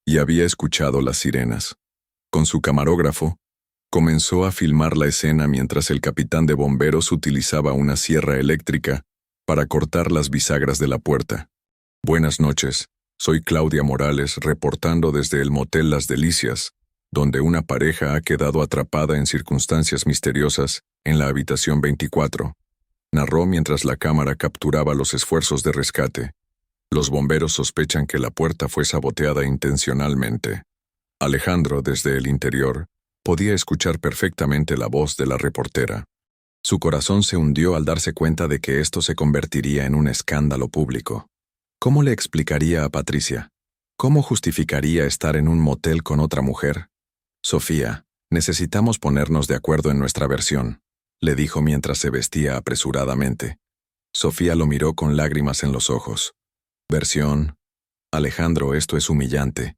y había escuchado las sirenas. Con su camarógrafo, comenzó a filmar la escena mientras el capitán de bomberos utilizaba una sierra eléctrica para cortar las bisagras de la puerta. «Buenas noches, soy Claudia Morales reportando desde el motel Las Delicias, donde una pareja ha quedado atrapada en circunstancias misteriosas en la habitación 24», narró mientras la cámara capturaba los esfuerzos de rescate. «Los bomberos sospechan que la puerta fue saboteada intencionalmente». Alejandro, desde el interior, podía escuchar perfectamente la voz de la reportera. Su corazón se hundió al darse cuenta de que esto se convertiría en un escándalo público. ¿Cómo le explicaría a Patricia? ¿Cómo justificaría estar en un motel con otra mujer? «Sofía, necesitamos ponernos de acuerdo en nuestra versión», le dijo mientras se vestía apresuradamente. Sofía lo miró con lágrimas en los ojos. «¿Versión? Alejandro, esto es humillante.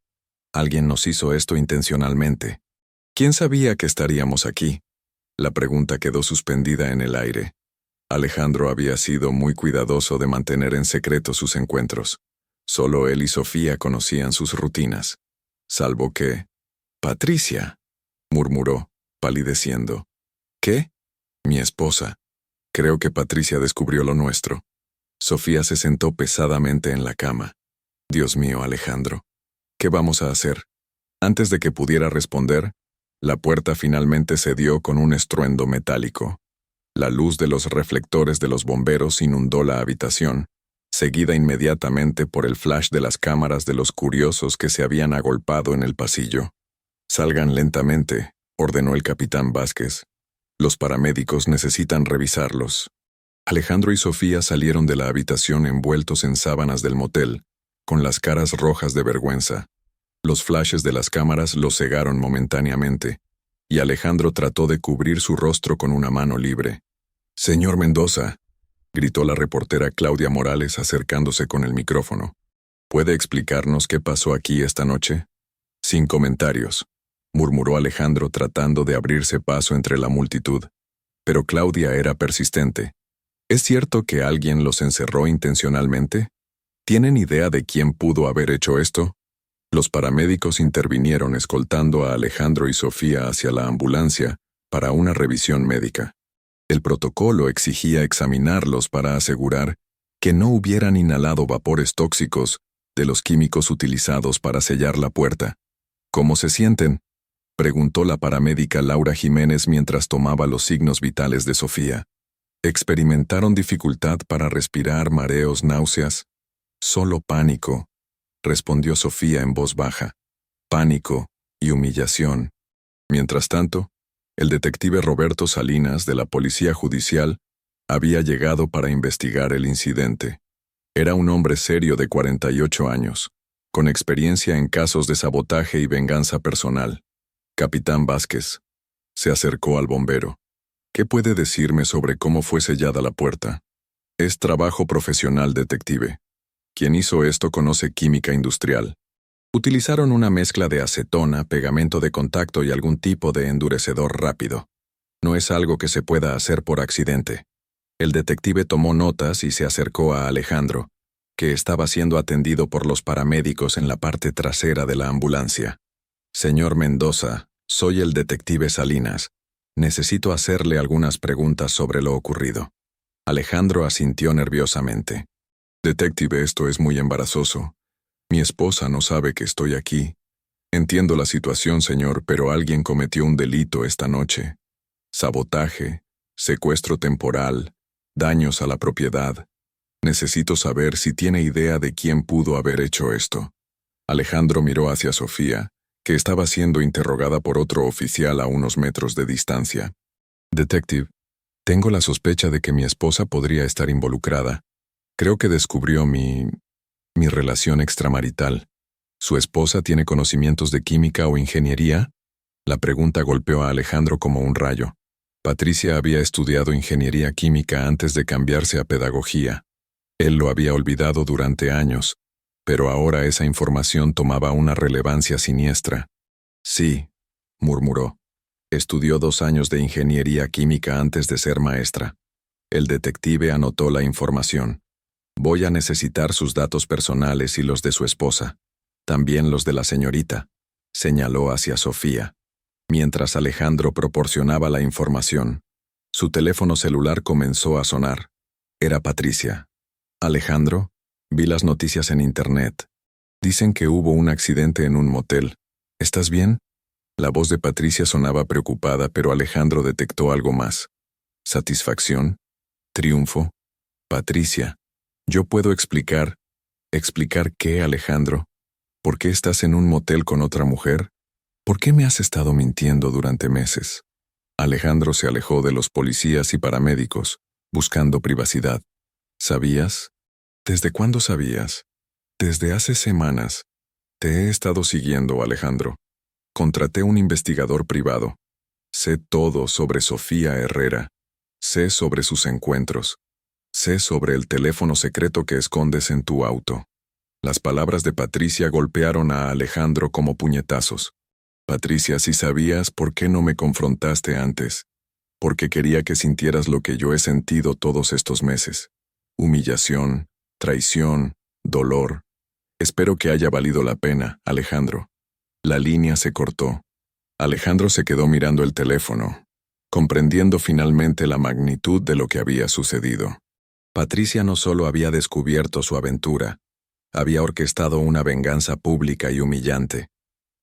Alguien nos hizo esto intencionalmente». «¿Quién sabía que estaríamos aquí?». La pregunta quedó suspendida en el aire. Alejandro había sido muy cuidadoso de mantener en secreto sus encuentros. Solo él y Sofía conocían sus rutinas. Salvo que... «Patricia», murmuró, palideciendo. «¿Qué?». «Mi esposa. Creo que Patricia descubrió lo nuestro». Sofía se sentó pesadamente en la cama. «Dios mío, Alejandro, ¿qué vamos a hacer?». Antes de que pudiera responder, la puerta finalmente cedió con un estruendo metálico. La luz de los reflectores de los bomberos inundó la habitación, seguida inmediatamente por el flash de las cámaras de los curiosos que se habían agolpado en el pasillo. «Salgan lentamente», ordenó el capitán Vázquez. «Los paramédicos necesitan revisarlos». Alejandro y Sofía salieron de la habitación envueltos en sábanas del motel, con las caras rojas de vergüenza. Los flashes de las cámaras los cegaron momentáneamente, y Alejandro trató de cubrir su rostro con una mano libre. «Señor Mendoza», gritó la reportera Claudia Morales acercándose con el micrófono. «¿Puede explicarnos qué pasó aquí esta noche?». «Sin comentarios», murmuró Alejandro tratando de abrirse paso entre la multitud. Pero Claudia era persistente. «¿Es cierto que alguien los encerró intencionalmente? ¿Tienen idea de quién pudo haber hecho esto?». Los paramédicos intervinieron escoltando a Alejandro y Sofía hacia la ambulancia para una revisión médica. El protocolo exigía examinarlos para asegurar que no hubieran inhalado vapores tóxicos de los químicos utilizados para sellar la puerta. «¿Cómo se sienten?», preguntó la paramédica Laura Jiménez mientras tomaba los signos vitales de Sofía. «Experimentaron dificultad para respirar, mareos, náuseas». «Solo pánico», respondió Sofía en voz baja. «Pánico y humillación». Mientras tanto, el detective Roberto Salinas de la Policía Judicial Había llegado para investigar el incidente. Era un hombre serio de 48 años, con experiencia en casos de sabotaje y venganza personal. Capitán Vázquez. Se acercó al bombero. ¿Qué puede decirme sobre cómo fue sellada la puerta? Es trabajo profesional, detective. Quien hizo esto conoce química industrial. Utilizaron una mezcla de acetona, pegamento de contacto y algún tipo de endurecedor rápido. No es algo que se pueda hacer por accidente. El detective tomó notas y se acercó a Alejandro, que estaba siendo atendido por los paramédicos en la parte trasera de la ambulancia. Señor Mendoza, soy el detective Salinas. Necesito hacerle algunas preguntas sobre lo ocurrido. Alejandro asintió nerviosamente. Detective, esto es muy embarazoso. Mi esposa no sabe que estoy aquí. Entiendo la situación, señor, pero alguien cometió un delito esta noche. Sabotaje, secuestro temporal, daños a la propiedad. Necesito saber si tiene idea de quién pudo haber hecho esto. Alejandro miró hacia Sofía, que estaba siendo interrogada por otro oficial a unos metros de distancia. Detective, tengo la sospecha de que mi esposa podría estar involucrada. Creo que descubrió mi relación extramarital. ¿Su esposa tiene conocimientos de química o ingeniería? La pregunta golpeó a Alejandro como un rayo. Patricia había estudiado ingeniería química antes de cambiarse a pedagogía. Él lo había olvidado durante años, pero ahora esa información tomaba una relevancia siniestra. Sí, murmuró. Estudió 2 años de ingeniería química antes de ser maestra. El detective anotó la información. Voy a necesitar sus datos personales y los de su esposa. También los de la señorita, señaló hacia Sofía. Mientras Alejandro proporcionaba la información, su teléfono celular comenzó a sonar. Era Patricia. Alejandro, vi las noticias en internet. Dicen que hubo un accidente en un motel. ¿Estás bien? La voz de Patricia sonaba preocupada, pero Alejandro detectó algo más. Satisfacción, triunfo. Patricia, yo puedo explicar. ¿Explicar qué, Alejandro? ¿Por qué estás en un motel con otra mujer? ¿Por qué me has estado mintiendo durante meses? Alejandro se alejó de los policías y paramédicos, buscando privacidad. ¿Sabías? ¿Desde cuándo sabías? Desde hace semanas. Te he estado siguiendo, Alejandro. Contraté un investigador privado. Sé todo sobre Sofía Herrera. Sé sobre sus encuentros. Sé sobre el teléfono secreto que escondes en tu auto. Las palabras de Patricia golpearon a Alejandro como puñetazos. Patricia, si sabías, ¿por qué no me confrontaste antes? Porque quería que sintieras lo que yo he sentido todos estos meses. Humillación, traición, dolor. Espero que haya valido la pena, Alejandro. La línea se cortó. Alejandro se quedó mirando el teléfono, comprendiendo finalmente la magnitud de lo que había sucedido. Patricia no solo había descubierto su aventura, había orquestado una venganza pública y humillante.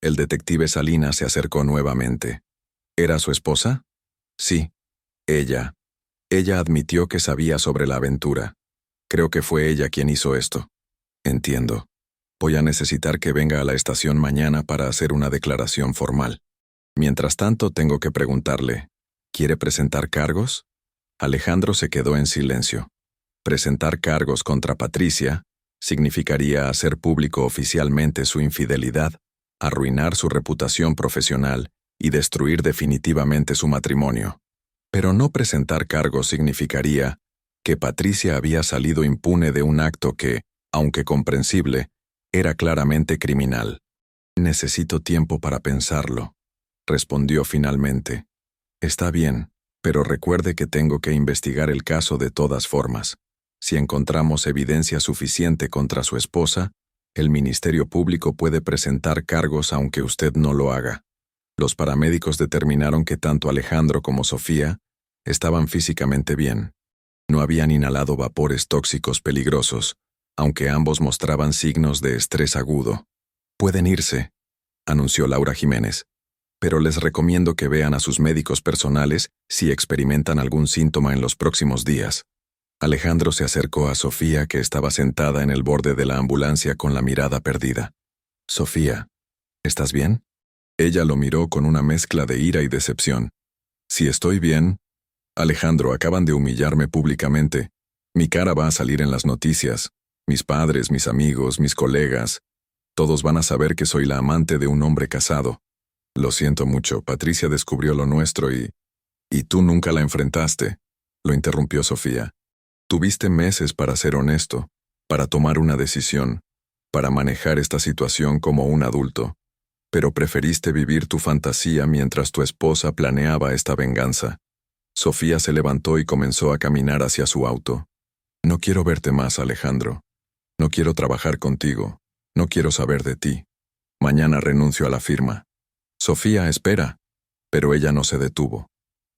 El detective Salinas se acercó nuevamente. ¿Era su esposa? Sí. Ella. Ella admitió que sabía sobre la aventura. Creo que fue ella quien hizo esto. Entiendo. Voy a necesitar que venga a la estación mañana para hacer una declaración formal. Mientras tanto, tengo que preguntarle, ¿quiere presentar cargos? Alejandro se quedó en silencio. Presentar cargos contra Patricia significaría hacer público oficialmente su infidelidad, arruinar su reputación profesional y destruir definitivamente su matrimonio. Pero no presentar cargos significaría que Patricia había salido impune de un acto que, aunque comprensible, era claramente criminal. Necesito tiempo para pensarlo, respondió finalmente. Está bien, pero recuerde que tengo que investigar el caso de todas formas. Si encontramos evidencia suficiente contra su esposa, el Ministerio Público puede presentar cargos aunque usted no lo haga. Los paramédicos determinaron que tanto Alejandro como Sofía estaban físicamente bien. No habían inhalado vapores tóxicos peligrosos, aunque ambos mostraban signos de estrés agudo. Pueden irse, anunció Laura Jiménez, pero les recomiendo que vean a sus médicos personales si experimentan algún síntoma en los próximos días. Alejandro se acercó a Sofía, que estaba sentada en el borde de la ambulancia con la mirada perdida. Sofía, ¿estás bien? Ella lo miró con una mezcla de ira y decepción. Si estoy bien, Alejandro, acaban de humillarme públicamente. Mi cara va a salir en las noticias. Mis padres, mis amigos, mis colegas, todos van a saber que soy la amante de un hombre casado. Lo siento mucho, Patricia descubrió lo nuestro y tú nunca la enfrentaste, lo interrumpió Sofía. Tuviste meses para ser honesto, para tomar una decisión, para manejar esta situación como un adulto, pero preferiste vivir tu fantasía mientras tu esposa planeaba esta venganza. Sofía se levantó y comenzó a caminar hacia su auto. No quiero verte más, Alejandro. No quiero trabajar contigo. No quiero saber de ti. Mañana renuncio a la firma. Sofía, espera. Pero ella no se detuvo.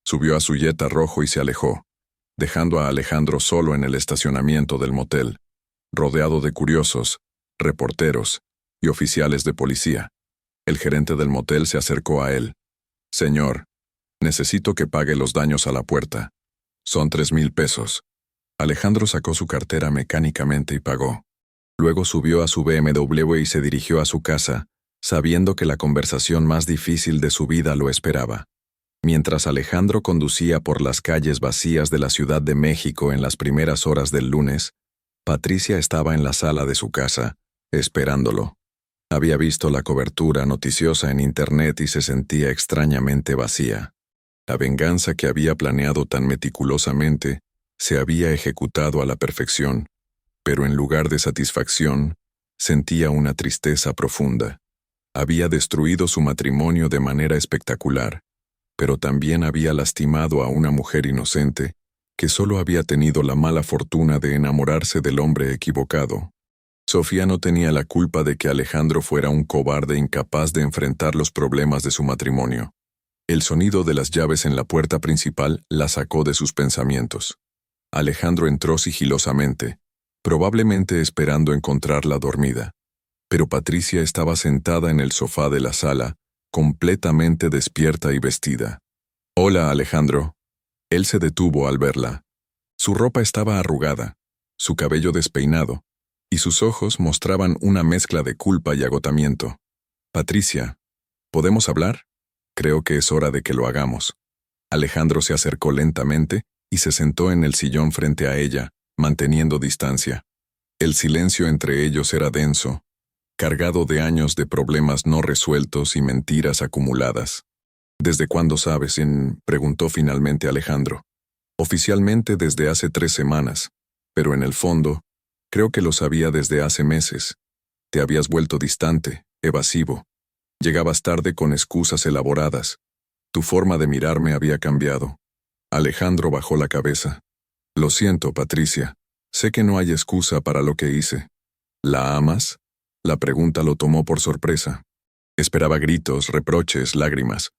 Subió a su Jetta rojo y se alejó, dejando a Alejandro solo en el estacionamiento del motel, rodeado de curiosos, reporteros y oficiales de policía. El gerente del motel se acercó a él. Señor, necesito que pague los daños a la puerta. Son 3,000 pesos. Alejandro sacó su cartera mecánicamente y pagó. Luego subió a su BMW y se dirigió a su casa, sabiendo que la conversación más difícil de su vida lo esperaba. Mientras Alejandro conducía por las calles vacías de la Ciudad de México en las primeras horas del lunes, Patricia estaba en la sala de su casa, esperándolo. Había visto la cobertura noticiosa en Internet y se sentía extrañamente vacía. La venganza que había planeado tan meticulosamente se había ejecutado a la perfección, pero en lugar de satisfacción, sentía una tristeza profunda. Había destruido su matrimonio de manera espectacular, pero también había lastimado a una mujer inocente que solo había tenido la mala fortuna de enamorarse del hombre equivocado. Sofía no tenía la culpa de que Alejandro fuera un cobarde incapaz de enfrentar los problemas de su matrimonio. El sonido de las llaves en la puerta principal la sacó de sus pensamientos. Alejandro entró sigilosamente, probablemente esperando encontrarla dormida. Pero Patricia estaba sentada en el sofá de la sala, completamente despierta y vestida. «Hola, Alejandro». Él se detuvo al verla. Su ropa estaba arrugada, su cabello despeinado, y sus ojos mostraban una mezcla de culpa y agotamiento. «Patricia, ¿podemos hablar? Creo que es hora de que lo hagamos». Alejandro se acercó lentamente y se sentó en el sillón frente a ella, manteniendo distancia. El silencio entre ellos era denso, cargado de años de problemas no resueltos y mentiras acumuladas. «¿Desde cuándo sabes?» preguntó finalmente Alejandro. «Oficialmente desde hace 3 semanas, pero en el fondo, creo que lo sabía desde hace meses. Te habías vuelto distante, evasivo. Llegabas tarde con excusas elaboradas. Tu forma de mirarme había cambiado». Alejandro bajó la cabeza. «Lo siento, Patricia. Sé que no hay excusa para lo que hice». «¿La amas?» La pregunta lo tomó por sorpresa. Esperaba gritos, reproches, lágrimas.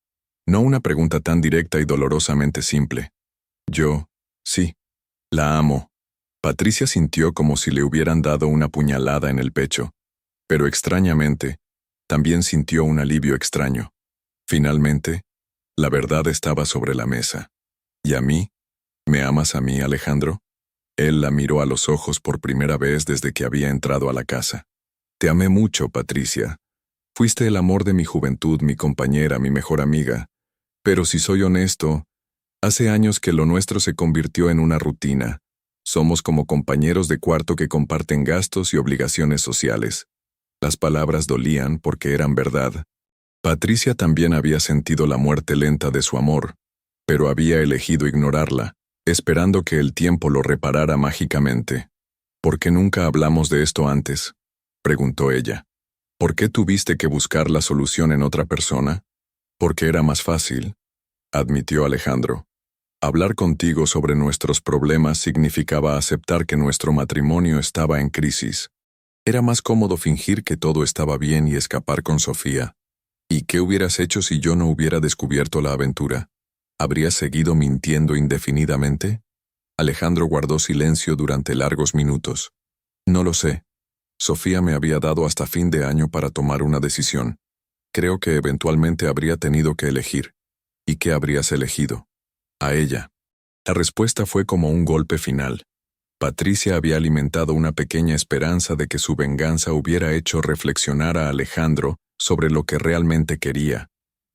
No una pregunta tan directa y dolorosamente simple. «Yo, sí, la amo». Patricia sintió como si le hubieran dado una puñalada en el pecho, pero extrañamente, también sintió un alivio extraño. Finalmente, la verdad estaba sobre la mesa. «¿Y a mí? ¿Me amas a mí, Alejandro?» Él la miró a los ojos por primera vez desde que había entrado a la casa. «Te amé mucho, Patricia. Fuiste el amor de mi juventud, mi compañera, mi mejor amiga. Pero si soy honesto, hace años que lo nuestro se convirtió en una rutina. Somos como compañeros de cuarto que comparten gastos y obligaciones sociales». Las palabras dolían porque eran verdad. Patricia también había sentido la muerte lenta de su amor, pero había elegido ignorarla, esperando que el tiempo lo reparara mágicamente. «¿Por qué nunca hablamos de esto antes?», preguntó ella. «¿Por qué tuviste que buscar la solución en otra persona?» «Porque era más fácil», admitió Alejandro. «Hablar contigo sobre nuestros problemas significaba aceptar que nuestro matrimonio estaba en crisis. Era más cómodo fingir que todo estaba bien y escapar con Sofía. ¿Y qué hubieras hecho si yo no hubiera descubierto la aventura? ¿Habrías seguido mintiendo indefinidamente?» Alejandro guardó silencio durante largos minutos. «No lo sé. Sofía me había dado hasta fin de año para tomar una decisión. Creo que eventualmente habría tenido que elegir. ¿Y qué habrías elegido? A ella». La respuesta fue como un golpe final. Patricia había alimentado una pequeña esperanza de que su venganza hubiera hecho reflexionar a Alejandro sobre lo que realmente quería,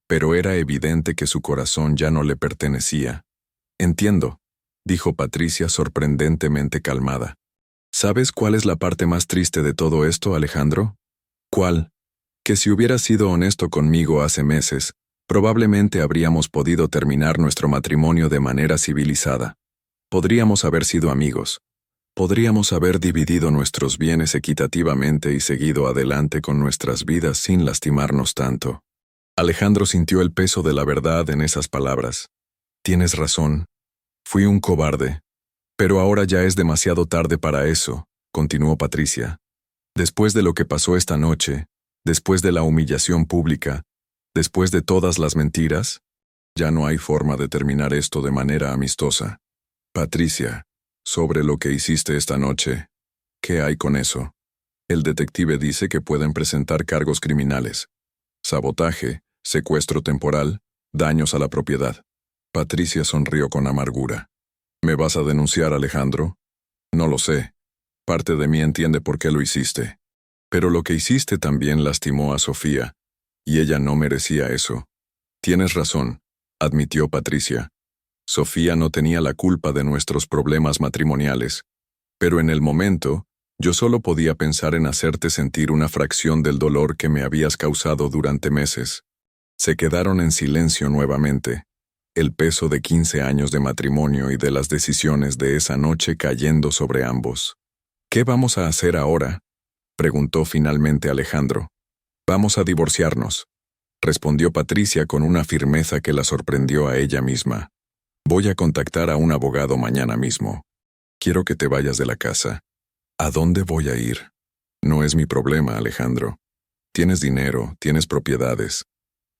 pero era evidente que su corazón ya no le pertenecía. Entiendo, dijo Patricia sorprendentemente calmada. ¿Sabes cuál es la parte más triste de todo esto, Alejandro? ¿Cuál? Que si hubieras sido honesto conmigo hace meses, probablemente habríamos podido terminar nuestro matrimonio de manera civilizada. Podríamos haber sido amigos. Podríamos haber dividido nuestros bienes equitativamente y seguido adelante con nuestras vidas sin lastimarnos tanto. Alejandro sintió el peso de la verdad en esas palabras. Tienes razón. Fui un cobarde. Pero ahora ya es demasiado tarde para eso, continuó Patricia. Después de lo que pasó esta noche, después de la humillación pública, después de todas las mentiras, ya no hay forma de terminar esto de manera amistosa. Patricia, sobre lo que hiciste esta noche, ¿qué hay con eso? El detective dice que pueden presentar cargos criminales. Sabotaje, secuestro temporal, daños a la propiedad. Patricia sonrió con amargura. ¿Me vas a denunciar, Alejandro? No lo sé. Parte de mí entiende por qué lo hiciste. Pero lo que hiciste también lastimó a Sofía, y ella no merecía eso. Tienes razón, admitió Patricia. Sofía no tenía la culpa de nuestros problemas matrimoniales, pero en el momento, yo solo podía pensar en hacerte sentir una fracción del dolor que me habías causado durante meses. Se quedaron en silencio nuevamente, el peso de 15 años de matrimonio y de las decisiones de esa noche cayendo sobre ambos. ¿Qué vamos a hacer ahora?, preguntó finalmente Alejandro. Vamos a divorciarnos, respondió Patricia con una firmeza que la sorprendió a ella misma. Voy a contactar a un abogado mañana mismo. Quiero que te vayas de la casa. ¿A dónde voy a ir? No es mi problema, Alejandro. Tienes dinero, tienes propiedades.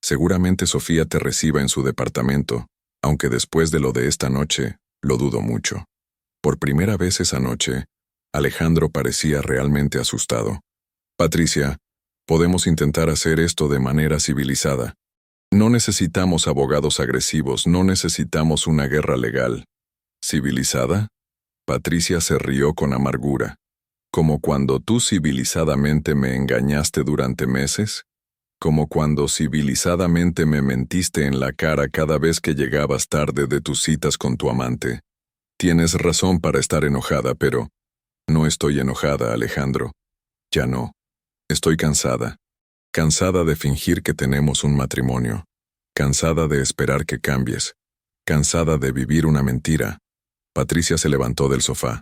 Seguramente Sofía te reciba en su departamento, aunque después de lo de esta noche, lo dudo mucho. Por primera vez esa noche, Alejandro parecía realmente asustado. Patricia, podemos intentar hacer esto de manera civilizada. No necesitamos abogados agresivos, no necesitamos una guerra legal. ¿Civilizada? Patricia se rió con amargura. ¿Como cuando tú civilizadamente me engañaste durante meses? ¿Como cuando civilizadamente me mentiste en la cara cada vez que llegabas tarde de tus citas con tu amante? Tienes razón para estar enojada, pero no estoy enojada, Alejandro. Ya no. Estoy cansada. Cansada de fingir que tenemos un matrimonio. Cansada de esperar que cambies. Cansada de vivir una mentira. Patricia se levantó del sofá.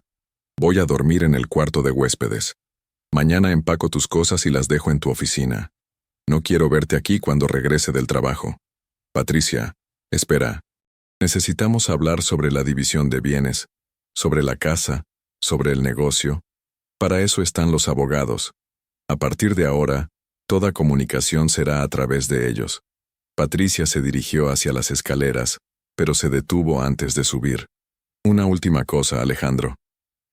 Voy a dormir en el cuarto de huéspedes. Mañana empaco tus cosas y las dejo en tu oficina. No quiero verte aquí cuando regrese del trabajo. Patricia, espera. Necesitamos hablar sobre la división de bienes, sobre la casa, sobre el negocio. Para eso están los abogados. A partir de ahora, toda comunicación será a través de ellos. Patricia se dirigió hacia las escaleras, pero se detuvo antes de subir. Una última cosa, Alejandro.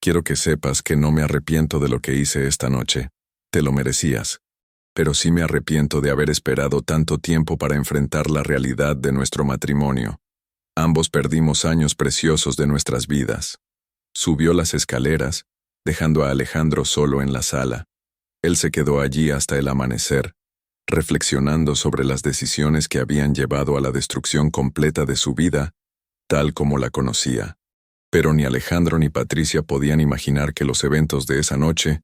Quiero que sepas que no me arrepiento de lo que hice esta noche. Te lo merecías. Pero sí me arrepiento de haber esperado tanto tiempo para enfrentar la realidad de nuestro matrimonio. Ambos perdimos años preciosos de nuestras vidas. Subió las escaleras, dejando a Alejandro solo en la sala. Él se quedó allí hasta el amanecer, reflexionando sobre las decisiones que habían llevado a la destrucción completa de su vida, tal como la conocía. Pero ni Alejandro ni Patricia podían imaginar que los eventos de esa noche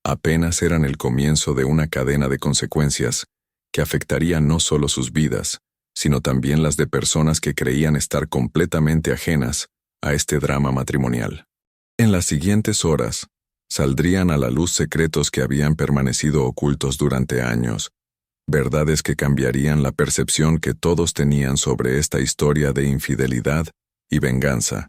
apenas eran el comienzo de una cadena de consecuencias que afectarían no solo sus vidas, sino también las de personas que creían estar completamente ajenas a este drama matrimonial. En las siguientes horas, saldrían a la luz secretos que habían permanecido ocultos durante años, verdades que cambiarían la percepción que todos tenían sobre esta historia de infidelidad y venganza.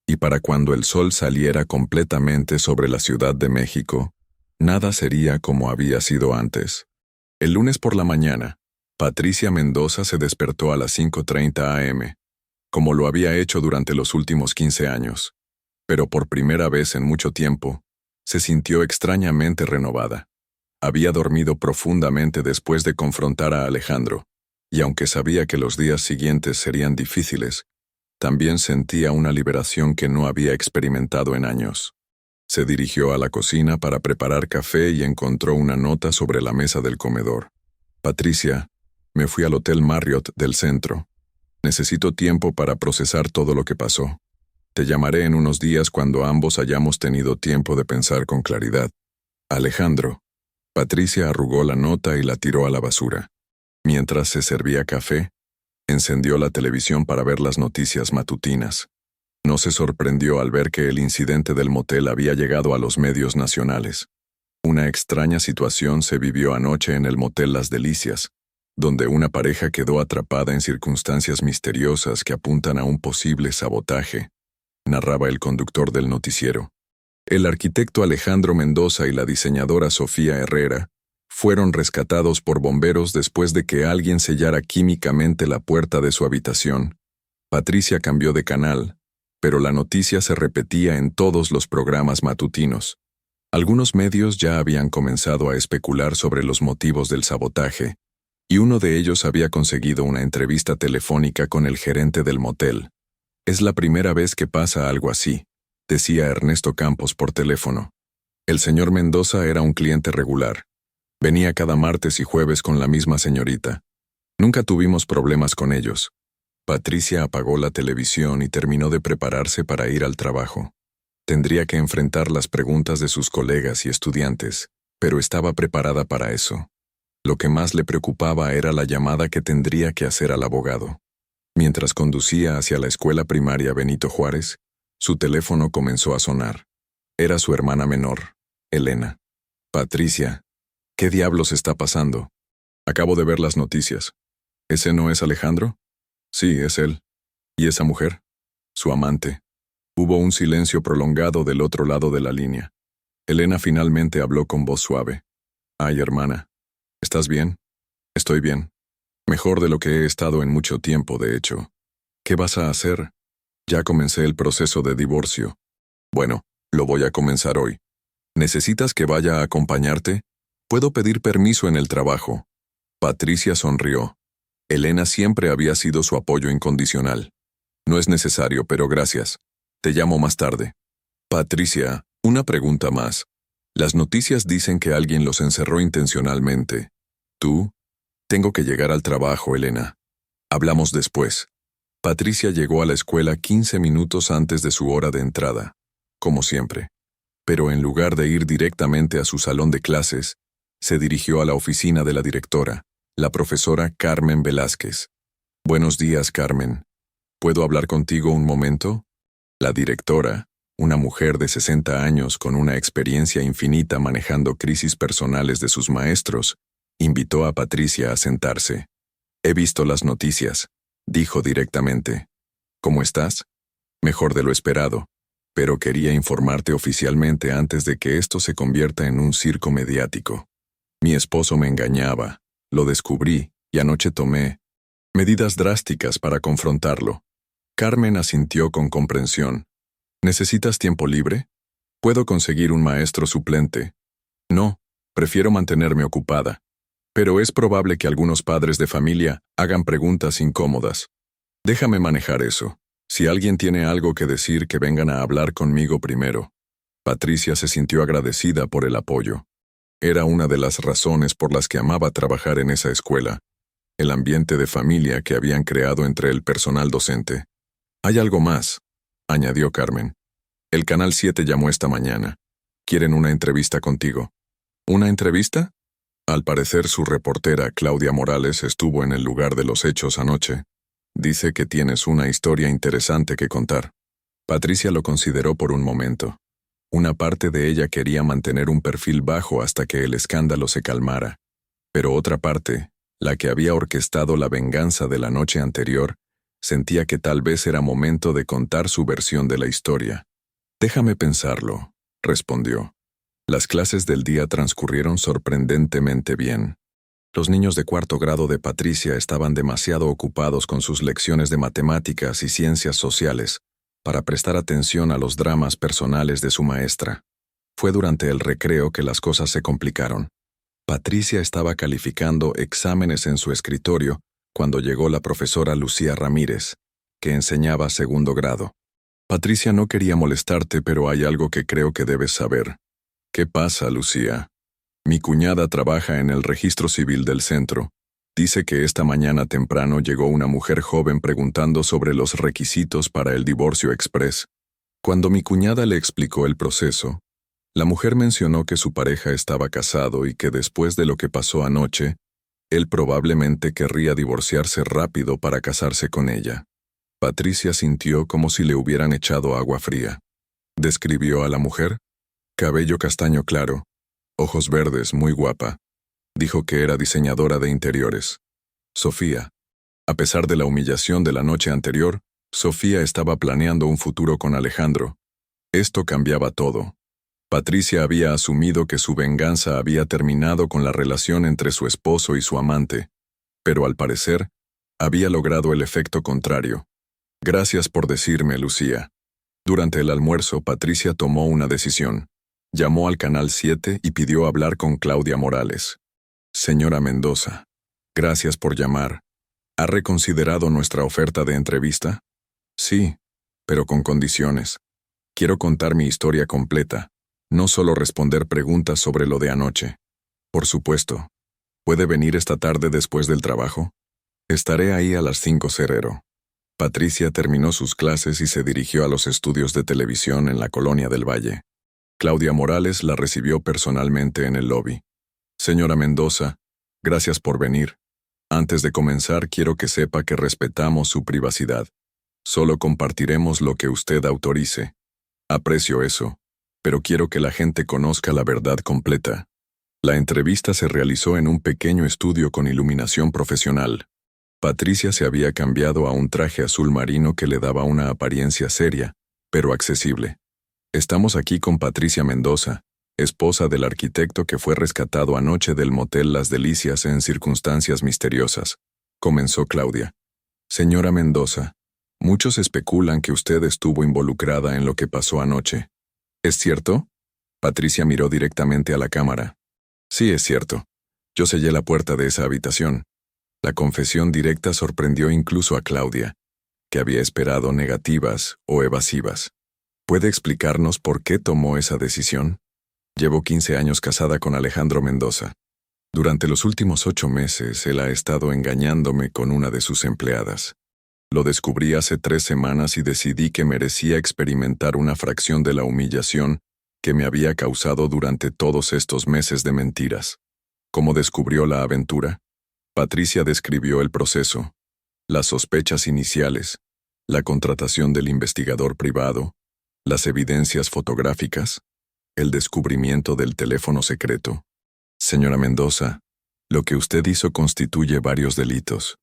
Y para cuando el sol saliera completamente sobre la Ciudad de México, nada sería como había sido antes. El lunes por la mañana, Patricia Mendoza se despertó a las 5:30 a.m., como lo había hecho durante los últimos 15 años. Pero por primera vez en mucho tiempo, se sintió extrañamente renovada. Había dormido profundamente después de confrontar a Alejandro, y aunque sabía que los días siguientes serían difíciles, también sentía una liberación que no había experimentado en años. Se dirigió a la cocina para preparar café y encontró una nota sobre la mesa del comedor. Patricia, me fui al Hotel Marriott del centro. Necesito tiempo para procesar todo lo que pasó. Te llamaré en unos días cuando ambos hayamos tenido tiempo de pensar con claridad. Alejandro. Patricia arrugó la nota y la tiró a la basura. Mientras se servía café, encendió la televisión para ver las noticias matutinas. No se sorprendió al ver que el incidente del motel había llegado a los medios nacionales. Una extraña situación se vivió anoche en el motel Las Delicias, donde una pareja quedó atrapada en circunstancias misteriosas que apuntan a un posible sabotaje, narraba el conductor del noticiero. El arquitecto Alejandro Mendoza y la diseñadora Sofía Herrera fueron rescatados por bomberos después de que alguien sellara químicamente la puerta de su habitación. Patricia cambió de canal, pero la noticia se repetía en todos los programas matutinos. Algunos medios ya habían comenzado a especular sobre los motivos del sabotaje, y uno de ellos había conseguido una entrevista telefónica con el gerente del motel. «Es la primera vez que pasa algo así», decía Ernesto Campos por teléfono. El señor Mendoza era un cliente regular. Venía cada martes y jueves con la misma señorita. Nunca tuvimos problemas con ellos. Patricia apagó la televisión y terminó de prepararse para ir al trabajo. Tendría que enfrentar las preguntas de sus colegas y estudiantes, pero estaba preparada para eso. Lo que más le preocupaba era la llamada que tendría que hacer al abogado. Mientras conducía hacia la escuela primaria Benito Juárez, su teléfono comenzó a sonar. Era su hermana menor, Elena. «Patricia, ¿qué diablos está pasando? Acabo de ver las noticias. ¿Ese no es Alejandro?» «Sí, es él. ¿Y esa mujer?» «Su amante». Hubo un silencio prolongado del otro lado de la línea. Elena finalmente habló con voz suave. «Ay, hermana, ¿estás bien?» «Estoy bien. Mejor de lo que he estado en mucho tiempo, de hecho». «¿Qué vas a hacer?» «Ya comencé el proceso de divorcio». «Bueno, lo voy a comenzar hoy. ¿Necesitas que vaya a acompañarte? Puedo pedir permiso en el trabajo». Patricia sonrió. Elena siempre había sido su apoyo incondicional. «No es necesario, pero gracias. Te llamo más tarde». «Patricia, una pregunta más. Las noticias dicen que alguien los encerró intencionalmente. ¿Tú?» «Tengo que llegar al trabajo, Elena. Hablamos después». Patricia llegó a la escuela 15 minutos antes de su hora de entrada, como siempre. Pero en lugar de ir directamente a su salón de clases, se dirigió a la oficina de la directora, la profesora Carmen Velázquez. «Buenos días, Carmen. ¿Puedo hablar contigo un momento?» La directora, una mujer de 60 años con una experiencia infinita manejando crisis personales de sus maestros, invitó a Patricia a sentarse. «He visto las noticias», dijo directamente. «¿Cómo estás?» «Mejor de lo esperado, pero quería informarte oficialmente antes de que esto se convierta en un circo mediático. Mi esposo me engañaba, lo descubrí y anoche tomé medidas drásticas para confrontarlo». Carmen asintió con comprensión. «¿Necesitas tiempo libre? Puedo conseguir un maestro suplente». «No, prefiero mantenerme ocupada. Pero es probable que algunos padres de familia hagan preguntas incómodas. Déjame manejar eso. Si alguien tiene algo que decir, que vengan a hablar conmigo primero». Patricia se sintió agradecida por el apoyo. Era una de las razones por las que amaba trabajar en esa escuela, el ambiente de familia que habían creado entre el personal docente. «Hay algo más», añadió Carmen. «El Canal 7 llamó esta mañana. Quieren una entrevista contigo». «¿Una entrevista?» Al parecer su reportera Claudia Morales estuvo en el lugar de los hechos anoche. «Dice que tienes una historia interesante que contar». Patricia lo consideró por un momento. Una parte de ella quería mantener un perfil bajo hasta que el escándalo se calmara. Pero otra parte, la que había orquestado la venganza de la noche anterior, sentía que tal vez era momento de contar su versión de la historia. «Déjame pensarlo», respondió. Las clases del día transcurrieron sorprendentemente bien. Los niños de cuarto grado de Patricia estaban demasiado ocupados con sus lecciones de matemáticas y ciencias sociales para prestar atención a los dramas personales de su maestra. Fue durante el recreo que las cosas se complicaron. Patricia estaba calificando exámenes en su escritorio cuando llegó la profesora Lucía Ramírez, que enseñaba segundo grado. «Patricia, no quería molestarte, pero hay algo que creo que debes saber». «¿Qué pasa, Lucía?» «Mi cuñada trabaja en el registro civil del centro. Dice que esta mañana temprano llegó una mujer joven preguntando sobre los requisitos para el divorcio express. Cuando mi cuñada le explicó el proceso, la mujer mencionó que su pareja estaba casado y que después de lo que pasó anoche, él probablemente querría divorciarse rápido para casarse con ella. Patricia sintió como si le hubieran echado agua fría. Describió a la mujer: cabello castaño claro, ojos verdes, muy guapa. Dijo que era diseñadora de interiores. Sofía. A pesar de la humillación de la noche anterior, Sofía estaba planeando un futuro con Alejandro. Esto cambiaba todo. Patricia había asumido que su venganza había terminado con la relación entre su esposo y su amante, pero al parecer, había logrado el efecto contrario. Gracias por decirme, Lucía. Durante el almuerzo, Patricia tomó una decisión. Llamó al Canal 7 y pidió hablar con Claudia Morales. Señora Mendoza, gracias por llamar. ¿Ha reconsiderado nuestra oferta de entrevista? Sí, pero con condiciones. Quiero contar mi historia completa, no solo responder preguntas sobre lo de anoche. Por supuesto. ¿Puede venir esta tarde después del trabajo? Estaré ahí a las 5:00. Patricia terminó sus clases y se dirigió a los estudios de televisión en la Colonia del Valle. Claudia Morales la recibió personalmente en el lobby. Señora Mendoza, gracias por venir. Antes de comenzar, quiero que sepa que respetamos su privacidad. Solo compartiremos lo que usted autorice. Aprecio eso, pero quiero que la gente conozca la verdad completa. La entrevista se realizó en un pequeño estudio con iluminación profesional. Patricia se había cambiado a un traje azul marino que le daba una apariencia seria, pero accesible. Estamos aquí con Patricia Mendoza, esposa del arquitecto que fue rescatado anoche del motel Las Delicias en circunstancias misteriosas, comenzó Claudia. Señora Mendoza, muchos especulan que usted estuvo involucrada en lo que pasó anoche. ¿Es cierto? Patricia miró directamente a la cámara. Sí, es cierto. Yo sellé la puerta de esa habitación. La confesión directa sorprendió incluso a Claudia, que había esperado negativas o evasivas. ¿Puede explicarnos por qué tomó esa decisión? Llevo 15 años casada con Alejandro Mendoza. Durante los últimos 8 meses, él ha estado engañándome con una de sus empleadas. Lo descubrí hace 3 semanas y decidí que merecía experimentar una fracción de la humillación que me había causado durante todos estos meses de mentiras. ¿Cómo descubrió la aventura? Patricia describió el proceso, las sospechas iniciales, la contratación del investigador privado, las evidencias fotográficas, el descubrimiento del teléfono secreto. Señora Mendoza, lo que usted hizo constituye varios delitos.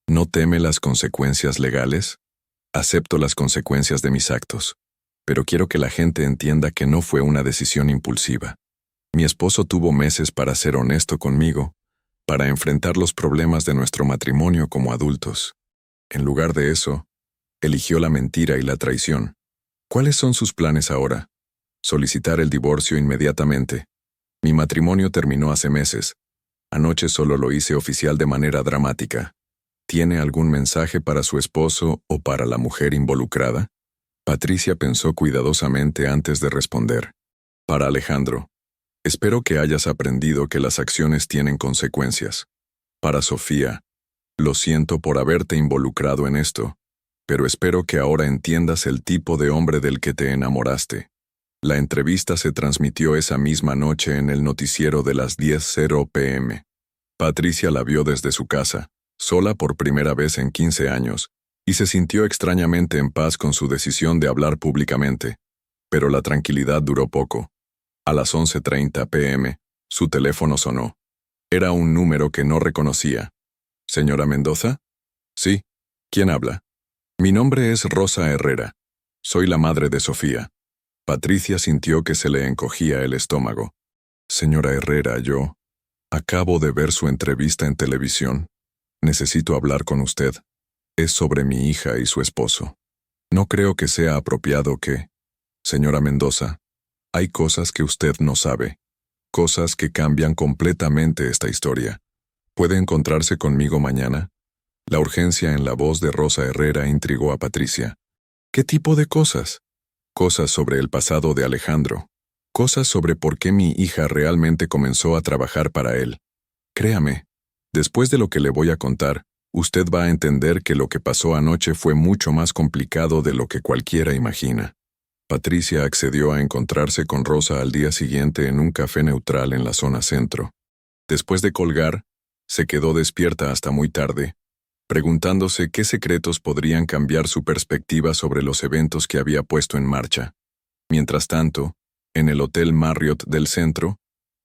¿No teme las consecuencias legales? Acepto las consecuencias de mis actos, pero quiero que la gente entienda que no fue una decisión impulsiva. Mi esposo tuvo meses para ser honesto conmigo, para enfrentar los problemas de nuestro matrimonio como adultos. En lugar de eso, eligió la mentira y la traición. ¿Cuáles son sus planes ahora? Solicitar el divorcio inmediatamente. Mi matrimonio terminó hace meses. Anoche solo lo hice oficial de manera dramática. ¿Tiene algún mensaje para su esposo o para la mujer involucrada? Patricia pensó cuidadosamente antes de responder. Para Alejandro. Espero que hayas aprendido que las acciones tienen consecuencias. Para Sofía. Lo siento por haberte involucrado en esto, pero espero que ahora entiendas el tipo de hombre del que te enamoraste. La entrevista se transmitió esa misma noche en el noticiero de las 10:00 p.m. Patricia la vio desde su casa, sola por primera vez en 15 años, y se sintió extrañamente en paz con su decisión de hablar públicamente. Pero la tranquilidad duró poco. A las 11:30 p.m., su teléfono sonó. Era un número que no reconocía. ¿Señora Mendoza? Sí. ¿Quién habla? Mi nombre es Rosa Herrera. Soy la madre de Sofía. Patricia sintió que se le encogía el estómago. Señora Herrera, yo acabo de ver su entrevista en televisión. Necesito hablar con usted. Es sobre mi hija y su esposo. No creo que sea apropiado que... Señora Mendoza, hay cosas que usted no sabe. Cosas que cambian completamente esta historia. ¿Puede encontrarse conmigo mañana? La urgencia en la voz de Rosa Herrera intrigó a Patricia. ¿Qué tipo de cosas? Cosas sobre el pasado de Alejandro. Cosas sobre por qué mi hija realmente comenzó a trabajar para él. Créame, Después de lo que le voy a contar, usted va a entender que lo que pasó anoche fue mucho más complicado de lo que cualquiera imagina. Patricia accedió a encontrarse con Rosa al día siguiente en un café neutral en la zona centro. Después de colgar, se quedó despierta hasta muy tarde, preguntándose qué secretos podrían cambiar su perspectiva sobre los eventos que había puesto en marcha. Mientras tanto, en el Hotel Marriott del centro,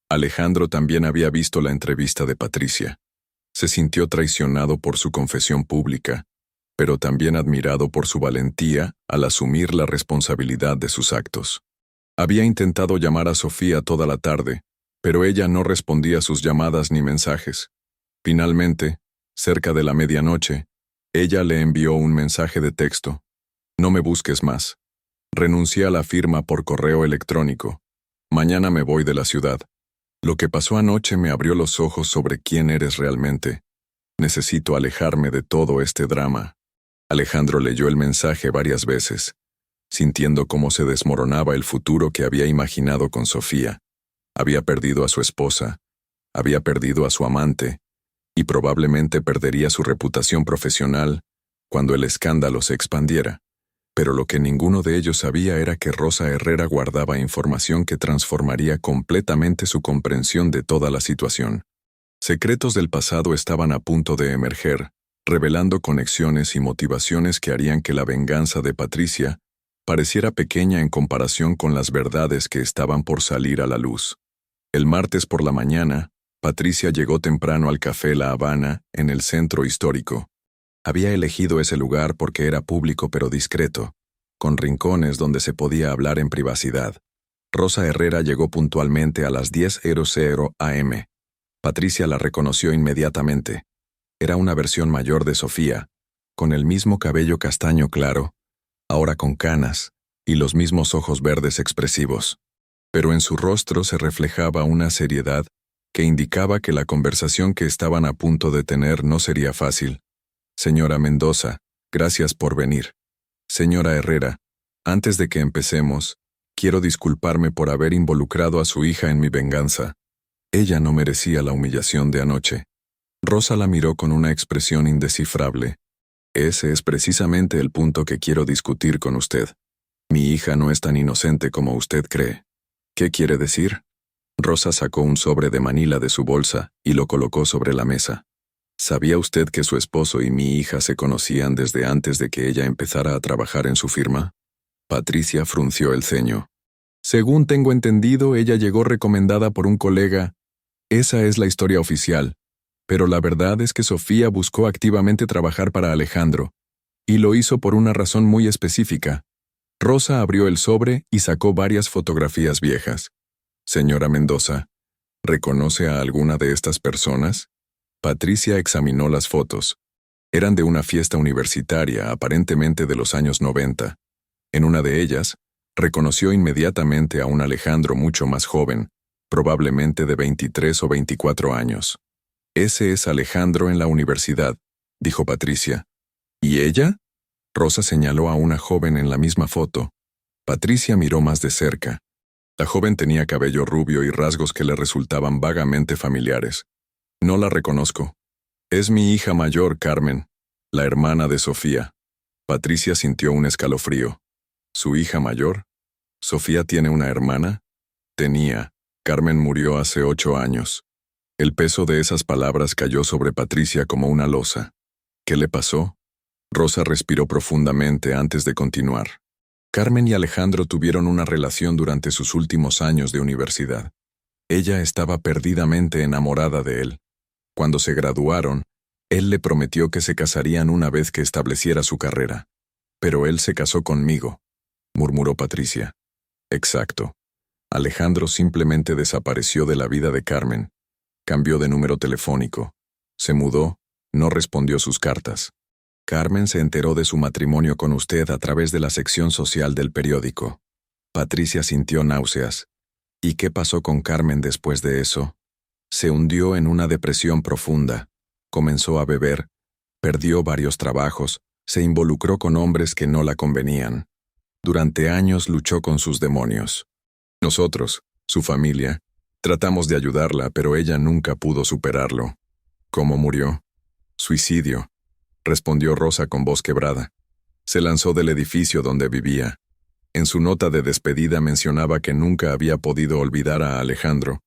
Alejandro también había visto la entrevista de Patricia. Se sintió traicionado por su confesión pública, pero también admirado por su valentía al asumir la responsabilidad de sus actos. Había intentado llamar a Sofía toda la tarde, pero ella no respondía a sus llamadas ni mensajes. Finalmente, cerca de la medianoche, ella le envió un mensaje de texto. No me busques más. Renuncié a la firma por correo electrónico. Mañana me voy de la ciudad. Lo que pasó anoche me abrió los ojos sobre quién eres realmente. Necesito alejarme de todo este drama. Alejandro leyó el mensaje varias veces, sintiendo cómo se desmoronaba el futuro que había imaginado con Sofía. Había perdido a su esposa, había perdido a su amante, y probablemente perdería su reputación profesional cuando el escándalo se expandiera. Pero lo que ninguno de ellos sabía era que Rosa Herrera guardaba información que transformaría completamente su comprensión de toda la situación. Secretos del pasado estaban a punto de emerger, revelando conexiones y motivaciones que harían que la venganza de Patricia pareciera pequeña en comparación con las verdades que estaban por salir a la luz. El martes por la mañana, Patricia llegó temprano al Café La Habana, en el centro histórico. Había elegido ese lugar porque era público pero discreto, con rincones donde se podía hablar en privacidad. Rosa Herrera llegó puntualmente a las 10:00 am. Patricia la reconoció inmediatamente. Era una versión mayor de Sofía, con el mismo cabello castaño claro, ahora con canas, y los mismos ojos verdes expresivos. Pero en su rostro se reflejaba una seriedad que indicaba que la conversación que estaban a punto de tener no sería fácil. Señora Mendoza, gracias por venir. Señora Herrera, antes de que empecemos, quiero disculparme por haber involucrado a su hija en mi venganza. Ella no merecía la humillación de anoche. Rosa la miró con una expresión indescifrable. Ese es precisamente el punto que quiero discutir con usted. Mi hija no es tan inocente como usted cree. ¿Qué quiere decir? Rosa sacó un sobre de Manila de su bolsa y lo colocó sobre la mesa. ¿Sabía usted que su esposo y mi hija se conocían desde antes de que ella empezara a trabajar en su firma? Patricia frunció el ceño. Según tengo entendido, ella llegó recomendada por un colega. Esa es la historia oficial. Pero la verdad es que Sofía buscó activamente trabajar para Alejandro, y lo hizo por una razón muy específica. Rosa abrió el sobre y sacó varias fotografías viejas. Señora Mendoza, ¿reconoce a alguna de estas personas? Patricia examinó las fotos. Eran de una fiesta universitaria, aparentemente de los años 90. En una de ellas, reconoció inmediatamente a un Alejandro mucho más joven, probablemente de 23 o 24 años. Ese es Alejandro en la universidad, dijo Patricia. ¿Y ella? Rosa señaló a una joven en la misma foto. Patricia miró más de cerca. La joven tenía cabello rubio y rasgos que le resultaban vagamente familiares. No la reconozco. Es mi hija mayor, Carmen, la hermana de Sofía. Patricia sintió un escalofrío. ¿Su hija mayor? ¿Sofía tiene una hermana? Tenía. Carmen murió hace 8 años. El peso de esas palabras cayó sobre Patricia como una losa. ¿Qué le pasó? Rosa respiró profundamente antes de continuar. Carmen y Alejandro tuvieron una relación durante sus últimos años de universidad. Ella estaba perdidamente enamorada de él. Cuando se graduaron, él le prometió que se casarían una vez que estableciera su carrera. Pero él se casó conmigo, murmuró Patricia. Exacto. Alejandro simplemente desapareció de la vida de Carmen. Cambió de número telefónico. Se mudó, no respondió sus cartas. Carmen se enteró de su matrimonio con usted a través de la sección social del periódico. Patricia sintió náuseas. ¿Y qué pasó con Carmen después de eso? Se hundió en una depresión profunda. Comenzó a beber, perdió varios trabajos, se involucró con hombres que no la convenían. Durante años luchó con sus demonios. Nosotros, su familia, tratamos de ayudarla, pero ella nunca pudo superarlo. ¿Cómo murió? Suicidio, respondió Rosa con voz quebrada. Se lanzó del edificio donde vivía. En su nota de despedida mencionaba que nunca había podido olvidar a Alejandro,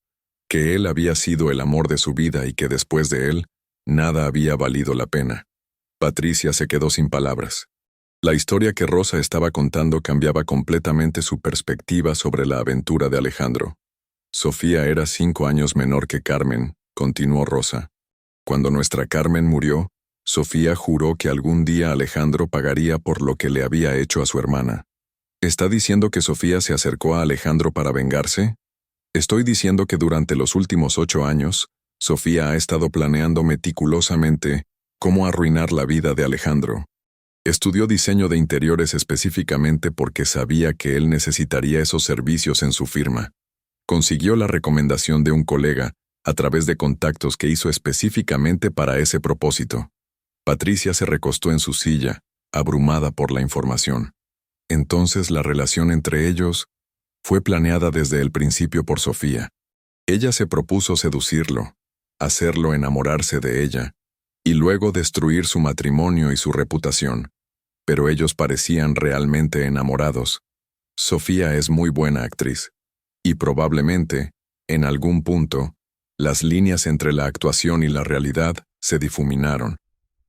que él había sido el amor de su vida y que después de él, nada había valido la pena. Patricia se quedó sin palabras. La historia que Rosa estaba contando cambiaba completamente su perspectiva sobre la aventura de Alejandro. Sofía era 5 años menor que Carmen, continuó Rosa. Cuando nuestra Carmen murió, Sofía juró que algún día Alejandro pagaría por lo que le había hecho a su hermana. ¿Está diciendo que Sofía se acercó a Alejandro para vengarse? Estoy diciendo que durante los últimos 8 años, Sofía ha estado planeando meticulosamente cómo arruinar la vida de Alejandro. Estudió diseño de interiores específicamente porque sabía que él necesitaría esos servicios en su firma. Consiguió la recomendación de un colega a través de contactos que hizo específicamente para ese propósito. Patricia se recostó en su silla, abrumada por la información. Entonces la relación entre ellos fue planeada desde el principio por Sofía. Ella se propuso seducirlo, hacerlo enamorarse de ella, y luego destruir su matrimonio y su reputación. Pero ellos parecían realmente enamorados. Sofía es muy buena actriz. Y probablemente, en algún punto, las líneas entre la actuación y la realidad se difuminaron.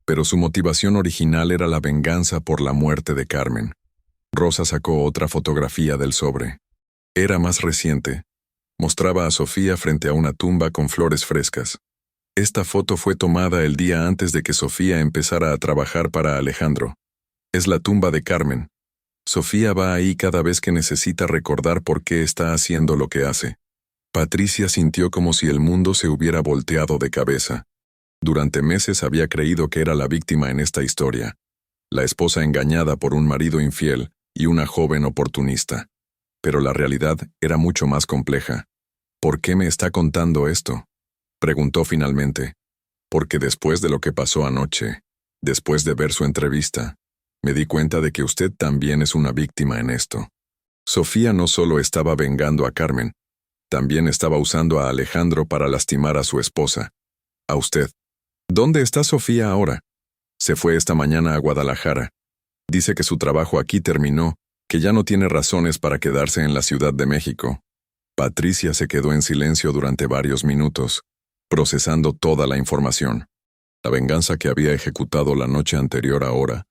Pero su motivación original era la venganza por la muerte de Carmen. Rosa sacó otra fotografía del sobre. Era más reciente. Mostraba a Sofía frente a una tumba con flores frescas. Esta foto fue tomada el día antes de que Sofía empezara a trabajar para Alejandro. Es la tumba de Carmen. Sofía va ahí cada vez que necesita recordar por qué está haciendo lo que hace. Patricia sintió como si el mundo se hubiera volteado de cabeza. Durante meses había creído que era la víctima en esta historia, la esposa engañada por un marido infiel y una joven oportunista. Pero la realidad era mucho más compleja. ¿Por qué me está contando esto?, preguntó finalmente. Porque después de lo que pasó anoche, después de ver su entrevista, me di cuenta de que usted también es una víctima en esto. Sofía no solo estaba vengando a Carmen, también estaba usando a Alejandro para lastimar a su esposa. A usted. ¿Dónde está Sofía ahora? Se fue esta mañana a Guadalajara. Dice que su trabajo aquí terminó, que ya no tiene razones para quedarse en la Ciudad de México. Patricia se quedó en silencio durante varios minutos, procesando toda la información. La venganza que había ejecutado la noche anterior ahora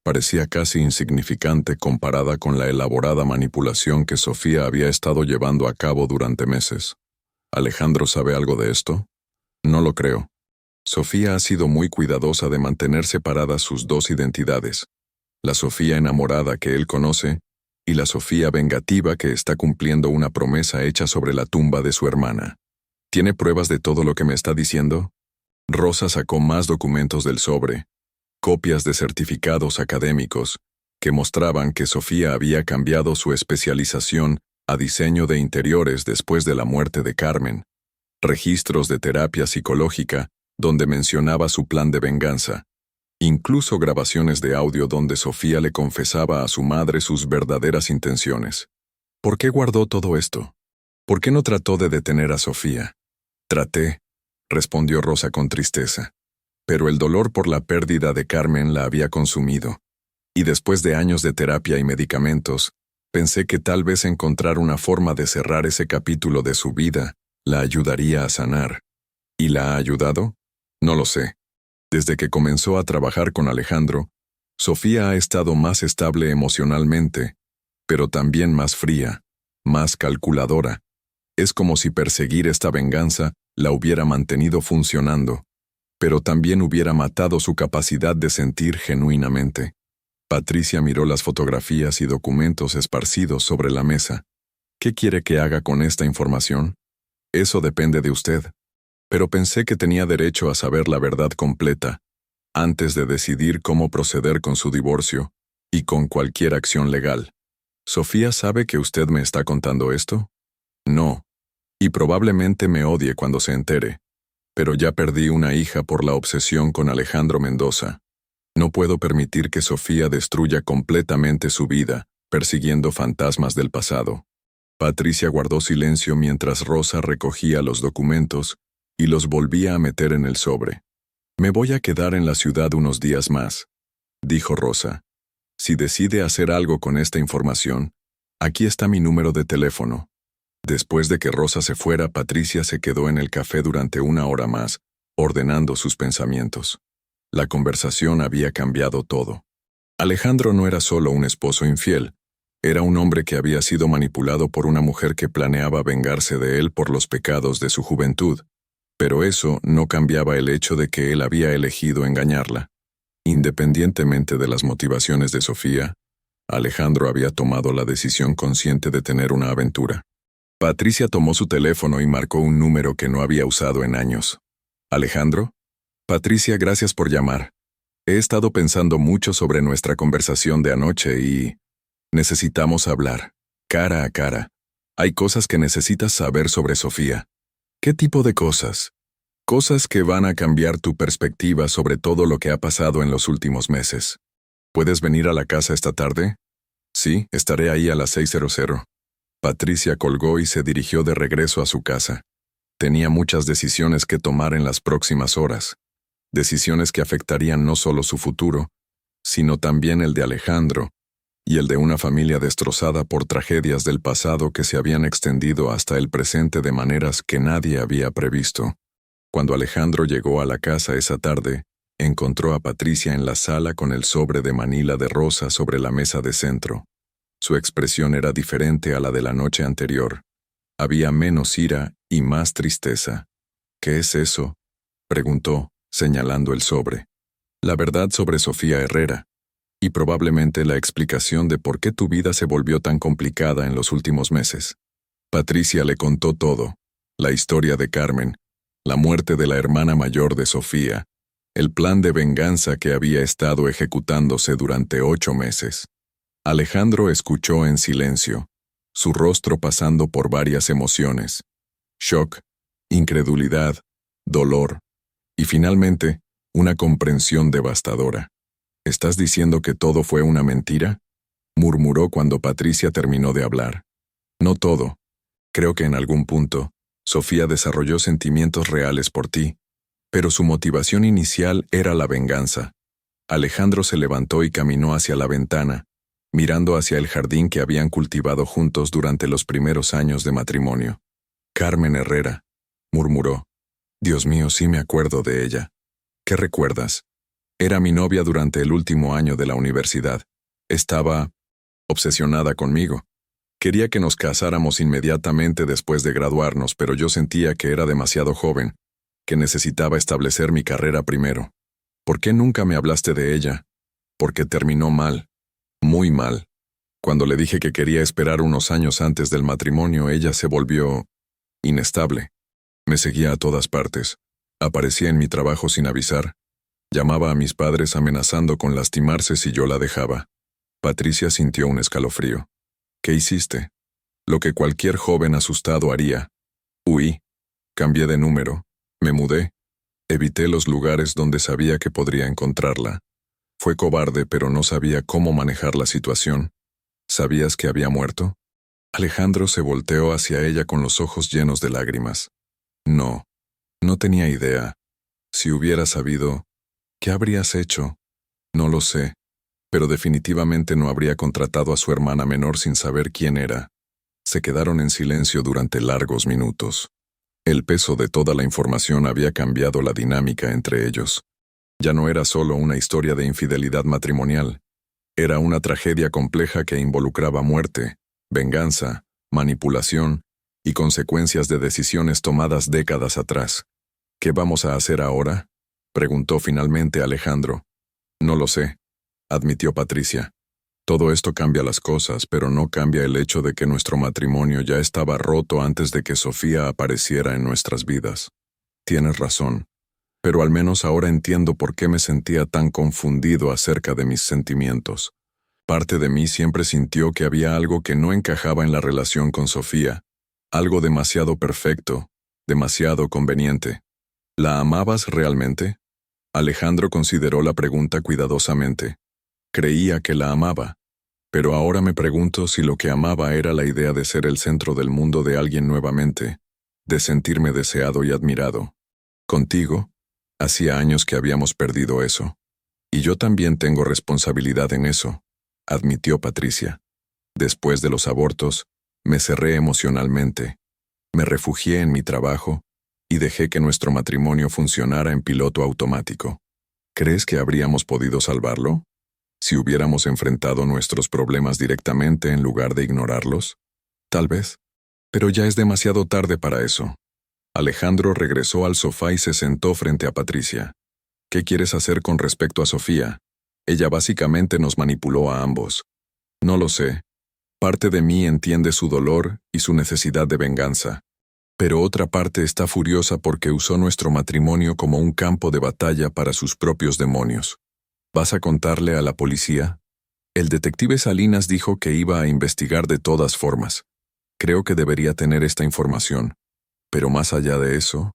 parecía casi insignificante comparada con la elaborada manipulación que Sofía había estado llevando a cabo durante meses. ¿Alejandro sabe algo de esto? No lo creo. Sofía ha sido muy cuidadosa de mantener separadas sus dos identidades, la Sofía enamorada que él conoce y la Sofía vengativa que está cumpliendo una promesa hecha sobre la tumba de su hermana. ¿Tiene pruebas de todo lo que me está diciendo? Rosa sacó más documentos del sobre, copias de certificados académicos, que mostraban que Sofía había cambiado su especialización a diseño de interiores después de la muerte de Carmen, registros de terapia psicológica donde mencionaba su plan de venganza, incluso grabaciones de audio donde Sofía le confesaba a su madre sus verdaderas intenciones. ¿Por qué guardó todo esto? ¿Por qué no trató de detener a Sofía? Traté, respondió Rosa con tristeza. Pero el dolor por la pérdida de Carmen la había consumido. Y después de años de terapia y medicamentos, pensé que tal vez encontrar una forma de cerrar ese capítulo de su vida la ayudaría a sanar. ¿Y la ha ayudado? No lo sé. Desde que comenzó a trabajar con Alejandro, Sofía ha estado más estable emocionalmente, pero también más fría, más calculadora. Es como si perseguir esta venganza la hubiera mantenido funcionando, pero también hubiera matado su capacidad de sentir genuinamente. Patricia miró las fotografías y documentos esparcidos sobre la mesa. ¿Qué quiere que haga con esta información? Eso depende de usted. Pero pensé que tenía derecho a saber la verdad completa, antes de decidir cómo proceder con su divorcio y con cualquier acción legal. ¿Sofía sabe que usted me está contando esto? No. Y probablemente me odie cuando se entere. Pero ya perdí una hija por la obsesión con Alejandro Mendoza. No puedo permitir que Sofía destruya completamente su vida, persiguiendo fantasmas del pasado. Patricia guardó silencio mientras Rosa recogía los documentos y los volvía a meter en el sobre. Me voy a quedar en la ciudad unos días más, dijo Rosa. Si decide hacer algo con esta información, aquí está mi número de teléfono. Después de que Rosa se fuera, Patricia se quedó en el café durante una hora más, ordenando sus pensamientos. La conversación había cambiado todo. Alejandro no era solo un esposo infiel, era un hombre que había sido manipulado por una mujer que planeaba vengarse de él por los pecados de su juventud. Pero eso no cambiaba el hecho de que él había elegido engañarla. Independientemente de las motivaciones de Sofía, Alejandro había tomado la decisión consciente de tener una aventura. Patricia tomó su teléfono y marcó un número que no había usado en años. ¿Alejandro? Patricia, gracias por llamar. He estado pensando mucho sobre nuestra conversación de anoche y... necesitamos hablar, cara a cara. Hay cosas que necesitas saber sobre Sofía. ¿Qué tipo de cosas? Cosas que van a cambiar tu perspectiva sobre todo lo que ha pasado en los últimos meses. ¿Puedes venir a la casa esta tarde? Sí, estaré ahí a las 6:00. Patricia colgó y se dirigió de regreso a su casa. Tenía muchas decisiones que tomar en las próximas horas. Decisiones que afectarían no solo su futuro, sino también el de Alejandro, y el de una familia destrozada por tragedias del pasado que se habían extendido hasta el presente de maneras que nadie había previsto. Cuando Alejandro llegó a la casa esa tarde, encontró a Patricia en la sala con el sobre de Manila de Rosa sobre la mesa de centro. Su expresión era diferente a la de la noche anterior. Había menos ira y más tristeza. ¿Qué es eso?, preguntó, señalando el sobre. La verdad sobre Sofía Herrera, y probablemente la explicación de por qué tu vida se volvió tan complicada en los últimos meses. Patricia le contó todo, la historia de Carmen, la muerte de la hermana mayor de Sofía, el plan de venganza que había estado ejecutándose durante 8 meses. Alejandro escuchó en silencio, su rostro pasando por varias emociones: shock, incredulidad, dolor, y finalmente, una comprensión devastadora. ¿Estás diciendo que todo fue una mentira?, murmuró cuando Patricia terminó de hablar. No todo. Creo que en algún punto, Sofía desarrolló sentimientos reales por ti, pero su motivación inicial era la venganza. Alejandro se levantó y caminó hacia la ventana, mirando hacia el jardín que habían cultivado juntos durante los primeros años de matrimonio. Carmen Herrera, murmuró. Dios mío, sí me acuerdo de ella. ¿Qué recuerdas? Era mi novia durante el último año de la universidad. Estaba obsesionada conmigo. Quería que nos casáramos inmediatamente después de graduarnos, pero yo sentía que era demasiado joven, que necesitaba establecer mi carrera primero. ¿Por qué nunca me hablaste de ella? Porque terminó mal, muy mal. Cuando le dije que quería esperar unos años antes del matrimonio, ella se volvió inestable. Me seguía a todas partes. Aparecía en mi trabajo sin avisar. Llamaba a mis padres amenazando con lastimarse si yo la dejaba. Patricia sintió un escalofrío. ¿Qué hiciste? Lo que cualquier joven asustado haría. Huí. Cambié de número. Me mudé. Evité los lugares donde sabía que podría encontrarla. Fue cobarde, pero no sabía cómo manejar la situación. ¿Sabías que había muerto? Alejandro se volteó hacia ella con los ojos llenos de lágrimas. No. No tenía idea. Si hubiera sabido, ¿qué habrías hecho? No lo sé, pero definitivamente no habría contratado a su hermana menor sin saber quién era. Se quedaron en silencio durante largos minutos. El peso de toda la información había cambiado la dinámica entre ellos. Ya no era solo una historia de infidelidad matrimonial. Era una tragedia compleja que involucraba muerte, venganza, manipulación y consecuencias de decisiones tomadas décadas atrás. ¿Qué vamos a hacer ahora?, preguntó finalmente Alejandro. No lo sé, admitió Patricia. Todo esto cambia las cosas, pero no cambia el hecho de que nuestro matrimonio ya estaba roto antes de que Sofía apareciera en nuestras vidas. Tienes razón, pero al menos ahora entiendo por qué me sentía tan confundido acerca de mis sentimientos. Parte de mí siempre sintió que había algo que no encajaba en la relación con Sofía, algo demasiado perfecto, demasiado conveniente. ¿La amabas realmente? Alejandro consideró la pregunta cuidadosamente. Creía que la amaba, pero ahora me pregunto si lo que amaba era la idea de ser el centro del mundo de alguien nuevamente, de sentirme deseado y admirado. Contigo, Hacía años que habíamos perdido eso. Y yo también tengo responsabilidad en eso, admitió Patricia. Después de los abortos, me cerré emocionalmente. Me refugié en mi trabajo y dejé que nuestro matrimonio funcionara en piloto automático. ¿Crees que habríamos podido salvarlo? Si hubiéramos enfrentado nuestros problemas directamente en lugar de ignorarlos. Tal vez. Pero ya es demasiado tarde para eso. Alejandro regresó al sofá y se sentó frente a Patricia. ¿Qué quieres hacer con respecto a Sofía? Ella básicamente nos manipuló a ambos. No lo sé. Parte de mí entiende su dolor y su necesidad de venganza. Pero otra parte está furiosa porque usó nuestro matrimonio como un campo de batalla para sus propios demonios. ¿Vas a contarle a la policía? El detective Salinas dijo que iba a investigar de todas formas. Creo que debería tener esta información. Pero más allá de eso,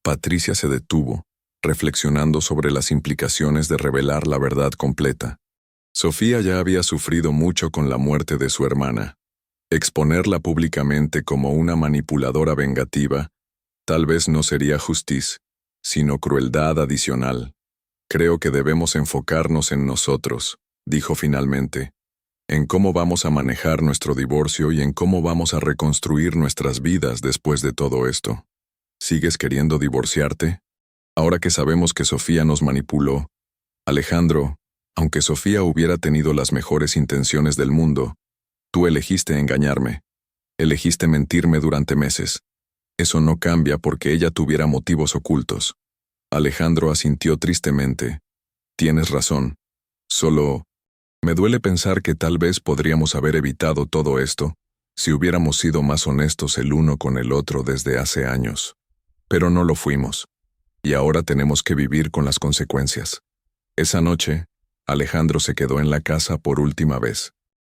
Patricia se detuvo, reflexionando sobre las implicaciones de revelar la verdad completa. Sofía ya había sufrido mucho con la muerte de su hermana. Exponerla públicamente como una manipuladora vengativa tal vez no sería justicia, sino crueldad adicional. Creo que debemos enfocarnos en nosotros, dijo finalmente, en cómo vamos a manejar nuestro divorcio y en cómo vamos a reconstruir nuestras vidas después de todo esto. ¿Sigues queriendo divorciarte? Ahora que sabemos que Sofía nos manipuló, Alejandro, aunque Sofía hubiera tenido las mejores intenciones del mundo, tú elegiste engañarme. Elegiste mentirme durante meses. Eso no cambia porque ella tuviera motivos ocultos. Alejandro asintió tristemente. Tienes razón. Solo, me duele pensar que tal vez podríamos haber evitado todo esto si hubiéramos sido más honestos el uno con el otro desde hace años. Pero no lo fuimos. Y ahora tenemos que vivir con las consecuencias. Esa noche, Alejandro se quedó en la casa por última vez.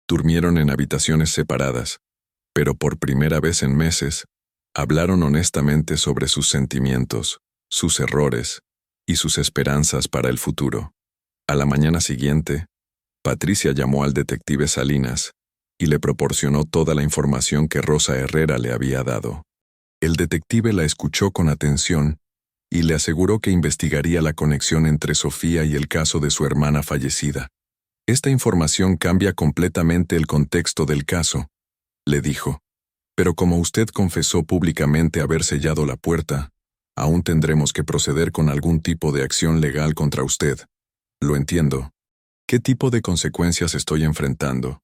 Durmieron en habitaciones separadas, pero por primera vez en meses, hablaron honestamente sobre sus sentimientos, sus errores y sus esperanzas para el futuro. A la mañana siguiente, Patricia llamó al detective Salinas y le proporcionó toda la información que Rosa Herrera le había dado. El detective la escuchó con atención y le aseguró que investigaría la conexión entre Sofía y el caso de su hermana fallecida. Esta información cambia completamente el contexto del caso, le dijo. Pero como usted confesó públicamente haber sellado la puerta, aún tendremos que proceder con algún tipo de acción legal contra usted. Lo entiendo. ¿Qué tipo de consecuencias estoy enfrentando?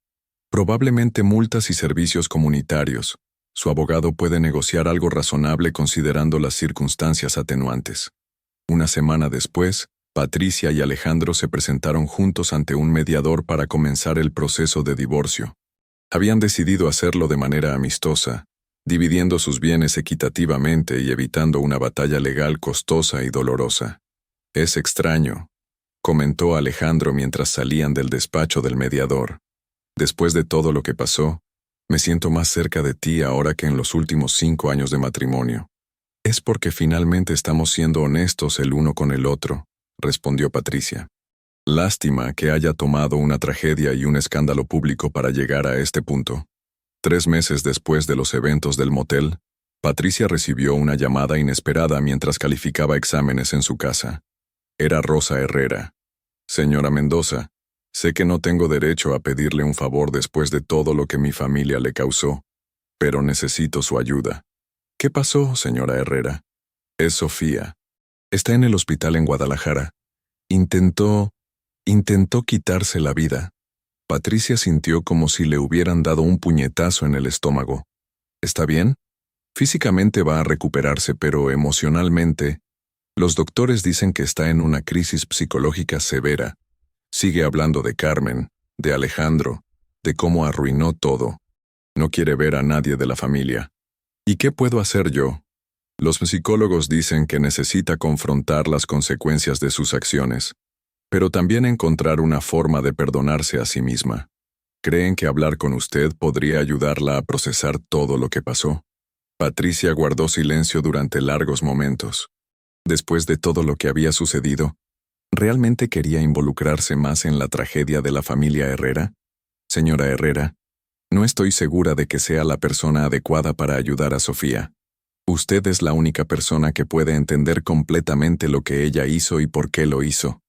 Probablemente multas y servicios comunitarios. Su abogado puede negociar algo razonable considerando las circunstancias atenuantes. Una semana después, Patricia y Alejandro se presentaron juntos ante un mediador para comenzar el proceso de divorcio. Habían decidido hacerlo de manera amistosa, dividiendo sus bienes equitativamente y evitando una batalla legal costosa y dolorosa. Es extraño, comentó Alejandro mientras salían del despacho del mediador. Después de todo lo que pasó, me siento más cerca de ti ahora que en los últimos 5 años de matrimonio. Es porque finalmente estamos siendo honestos el uno con el otro, respondió Patricia. Lástima que haya tomado una tragedia y un escándalo público para llegar a este punto. 3 meses después de los eventos del motel, Patricia recibió una llamada inesperada mientras calificaba exámenes en su casa. Era Rosa Herrera. Señora Mendoza, sé que no tengo derecho a pedirle un favor después de todo lo que mi familia le causó, pero necesito su ayuda. ¿Qué pasó, señora Herrera? Es Sofía. Está en el hospital en Guadalajara. Intentó quitarse la vida. Patricia sintió como si le hubieran dado un puñetazo en el estómago. ¿Está bien? Físicamente va a recuperarse, pero emocionalmente, los doctores dicen que está en una crisis psicológica severa. Sigue hablando de Carmen, de Alejandro, de cómo arruinó todo. No quiere ver a nadie de la familia. ¿Y qué puedo hacer yo? Los psicólogos dicen que necesita confrontar las consecuencias de sus acciones, pero también encontrar una forma de perdonarse a sí misma. ¿Creen que hablar con usted podría ayudarla a procesar todo lo que pasó? Patricia guardó silencio durante largos momentos. Después de todo lo que había sucedido, ¿realmente quería involucrarse más en la tragedia de la familia Herrera? Señora Herrera, no estoy segura de que sea la persona adecuada para ayudar a Sofía. Usted es la única persona que puede entender completamente lo que ella hizo y por qué lo hizo.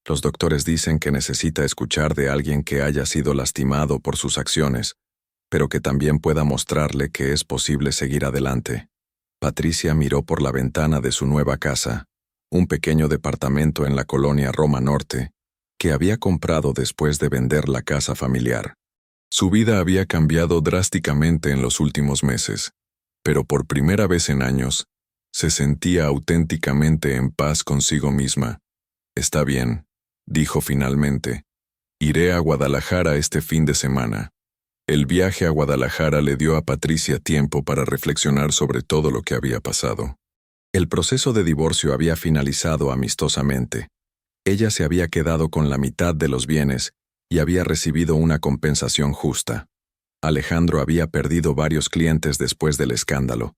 Los doctores dicen que necesita escuchar de alguien que haya sido lastimado por sus acciones, pero que también pueda mostrarle que es posible seguir adelante. Patricia miró por la ventana de su nueva casa, un pequeño departamento en la colonia Roma Norte, que había comprado después de vender la casa familiar. Su vida había cambiado drásticamente en los últimos meses, pero por primera vez en años, se sentía auténticamente en paz consigo misma. Está bien, dijo finalmente. Iré a Guadalajara este fin de semana. El viaje a Guadalajara le dio a Patricia tiempo para reflexionar sobre todo lo que había pasado. El proceso de divorcio había finalizado amistosamente. Ella se había quedado con la mitad de los bienes y había recibido una compensación justa. Alejandro había perdido varios clientes después del escándalo,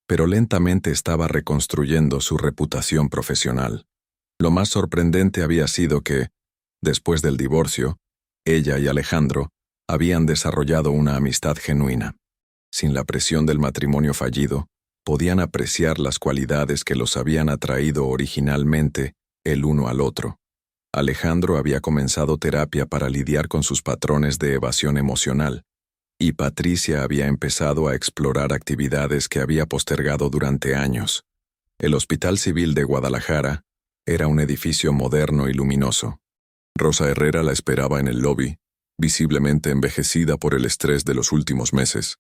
pero lentamente estaba reconstruyendo su reputación profesional. Lo más sorprendente había sido que, después del divorcio, ella y Alejandro habían desarrollado una amistad genuina. Sin la presión del matrimonio fallido, podían apreciar las cualidades que los habían atraído originalmente el uno al otro. Alejandro había comenzado terapia para lidiar con sus patrones de evasión emocional, y Patricia había empezado a explorar actividades que había postergado durante años. El Hospital Civil de Guadalajara era un edificio moderno y luminoso. Rosa Herrera la esperaba en el lobby, visiblemente envejecida por el estrés de los últimos meses.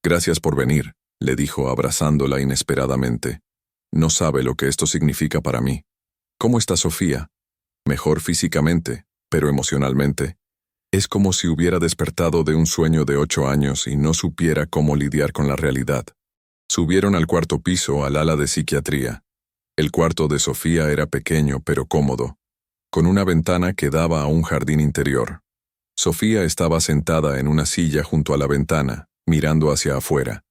«Gracias por venir», le dijo abrazándola inesperadamente. «No sabe lo que esto significa para mí». «¿Cómo está Sofía?» «Mejor físicamente, pero emocionalmente. Es como si hubiera despertado de un sueño de 8 años y no supiera cómo lidiar con la realidad». Subieron al cuarto piso, al ala de psiquiatría. El cuarto de Sofía era pequeño pero cómodo, con una ventana que daba a un jardín interior. Sofía estaba sentada en una silla junto a la ventana, mirando hacia afuera.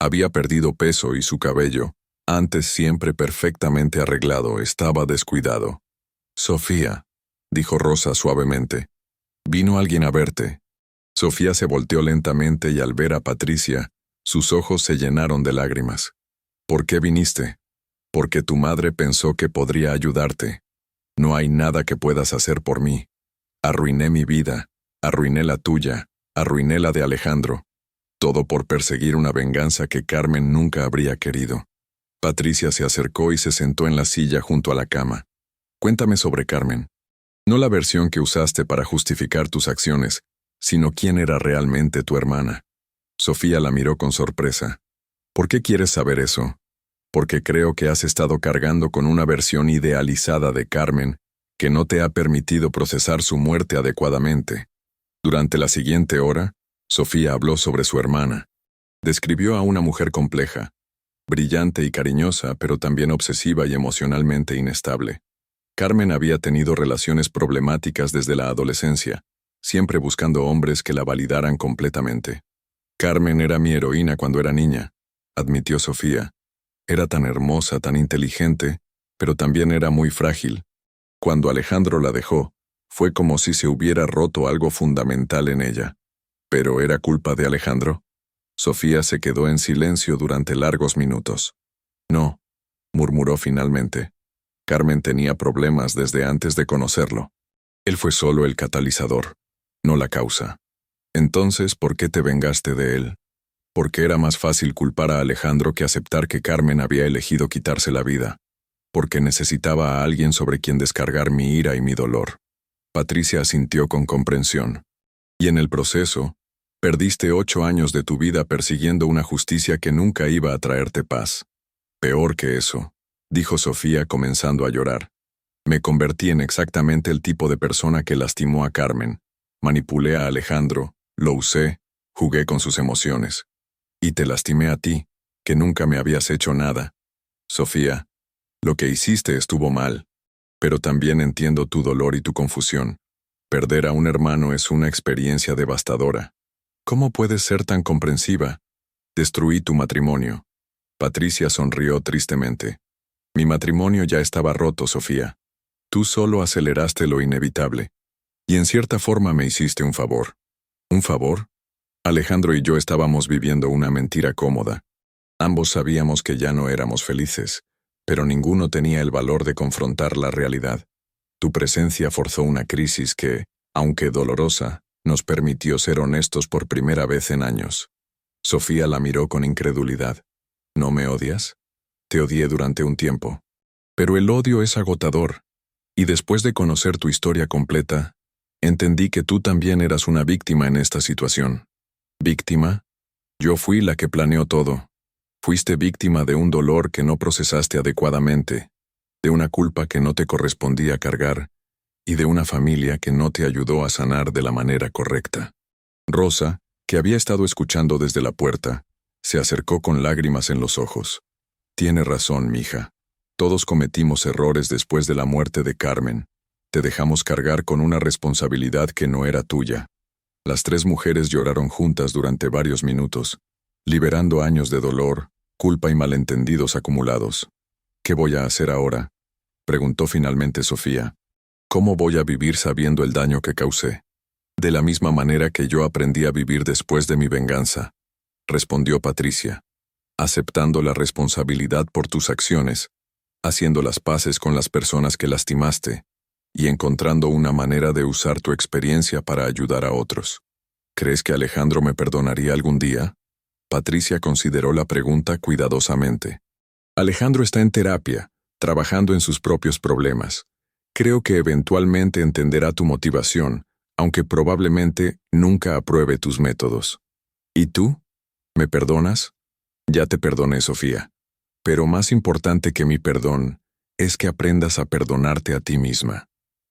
Había perdido peso y su cabello, antes siempre perfectamente arreglado, estaba descuidado. «Sofía», dijo Rosa suavemente, «vino alguien a verte». Sofía se volteó lentamente y al ver a Patricia, sus ojos se llenaron de lágrimas. «¿Por qué viniste?» «Porque tu madre pensó que podría ayudarte. No hay nada que puedas hacer por mí. Arruiné mi vida, arruiné la tuya, arruiné la de Alejandro. Todo por perseguir una venganza que Carmen nunca habría querido». Patricia se acercó y se sentó en la silla junto a la cama. «Cuéntame sobre Carmen. No la versión que usaste para justificar tus acciones, sino quién era realmente tu hermana». Sofía la miró con sorpresa. «¿Por qué quieres saber eso?» «Porque creo que has estado cargando con una versión idealizada de Carmen que no te ha permitido procesar su muerte adecuadamente». Durante la siguiente hora, Sofía habló sobre su hermana. Describió a una mujer compleja, brillante y cariñosa, pero también obsesiva y emocionalmente inestable. Carmen había tenido relaciones problemáticas desde la adolescencia, siempre buscando hombres que la validaran completamente. «Carmen era mi heroína cuando era niña», admitió Sofía. «Era tan hermosa, tan inteligente, pero también era muy frágil. Cuando Alejandro la dejó, fue como si se hubiera roto algo fundamental en ella». «¿Pero era culpa de Alejandro?» Sofía se quedó en silencio durante largos minutos. «No», murmuró finalmente. «Carmen tenía problemas desde antes de conocerlo. Él fue solo el catalizador, no la causa. Entonces, ¿por qué te vengaste de él? Porque era más fácil culpar a Alejandro que aceptar que Carmen había elegido quitarse la vida. Porque necesitaba a alguien sobre quien descargar mi ira y mi dolor». Patricia asintió con comprensión. «Y en el proceso, perdiste 8 años de tu vida persiguiendo una justicia que nunca iba a traerte paz». «Peor que eso», dijo Sofía comenzando a llorar. «Me convertí en exactamente el tipo de persona que lastimó a Carmen. Manipulé a Alejandro, lo usé, jugué con sus emociones. Y te lastimé a ti, que nunca me habías hecho nada. Sofía, lo que hiciste estuvo mal, pero también entiendo tu dolor y tu confusión. Perder a un hermano es una experiencia devastadora. ¿Cómo puedes ser tan comprensiva? Destruí tu matrimonio». Patricia sonrió tristemente. «Mi matrimonio ya estaba roto, Sofía. Tú solo aceleraste lo inevitable. Y en cierta forma me hiciste un favor». «¿Un favor?» Alejandro y yo estábamos viviendo una mentira cómoda. Ambos sabíamos que ya no éramos felices, pero ninguno tenía el valor de confrontar la realidad. Tu presencia forzó una crisis que, aunque dolorosa, nos permitió ser honestos por primera vez en años. Sofía la miró con incredulidad. ¿No me odias? Te odié durante un tiempo. Pero el odio es agotador, y después de conocer tu historia completa, entendí que tú también eras una víctima en esta situación. ¿Víctima? Yo fui la que planeó todo. Fuiste víctima de un dolor que no procesaste adecuadamente, de una culpa que no te correspondía cargar, y de una familia que no te ayudó a sanar de la manera correcta. Rosa, que había estado escuchando desde la puerta, se acercó con lágrimas en los ojos. Tiene razón, mija. Todos cometimos errores después de la muerte de Carmen. Te dejamos cargar con una responsabilidad que no era tuya. Las tres mujeres lloraron juntas durante varios minutos, liberando años de dolor, culpa y malentendidos acumulados. ¿Qué voy a hacer ahora?, preguntó finalmente Sofía. ¿Cómo voy a vivir sabiendo el daño que causé? De la misma manera que yo aprendí a vivir después de mi venganza, respondió Patricia, aceptando la responsabilidad por tus acciones, haciendo las paces con las personas que lastimaste, y encontrando una manera de usar tu experiencia para ayudar a otros. ¿Crees que Alejandro me perdonaría algún día? Patricia consideró la pregunta cuidadosamente. Alejandro está en terapia, trabajando en sus propios problemas. Creo que eventualmente entenderá tu motivación, aunque probablemente nunca apruebe tus métodos. ¿Y tú? ¿Me perdonas? Ya te perdoné, Sofía. Pero más importante que mi perdón es que aprendas a perdonarte a ti misma.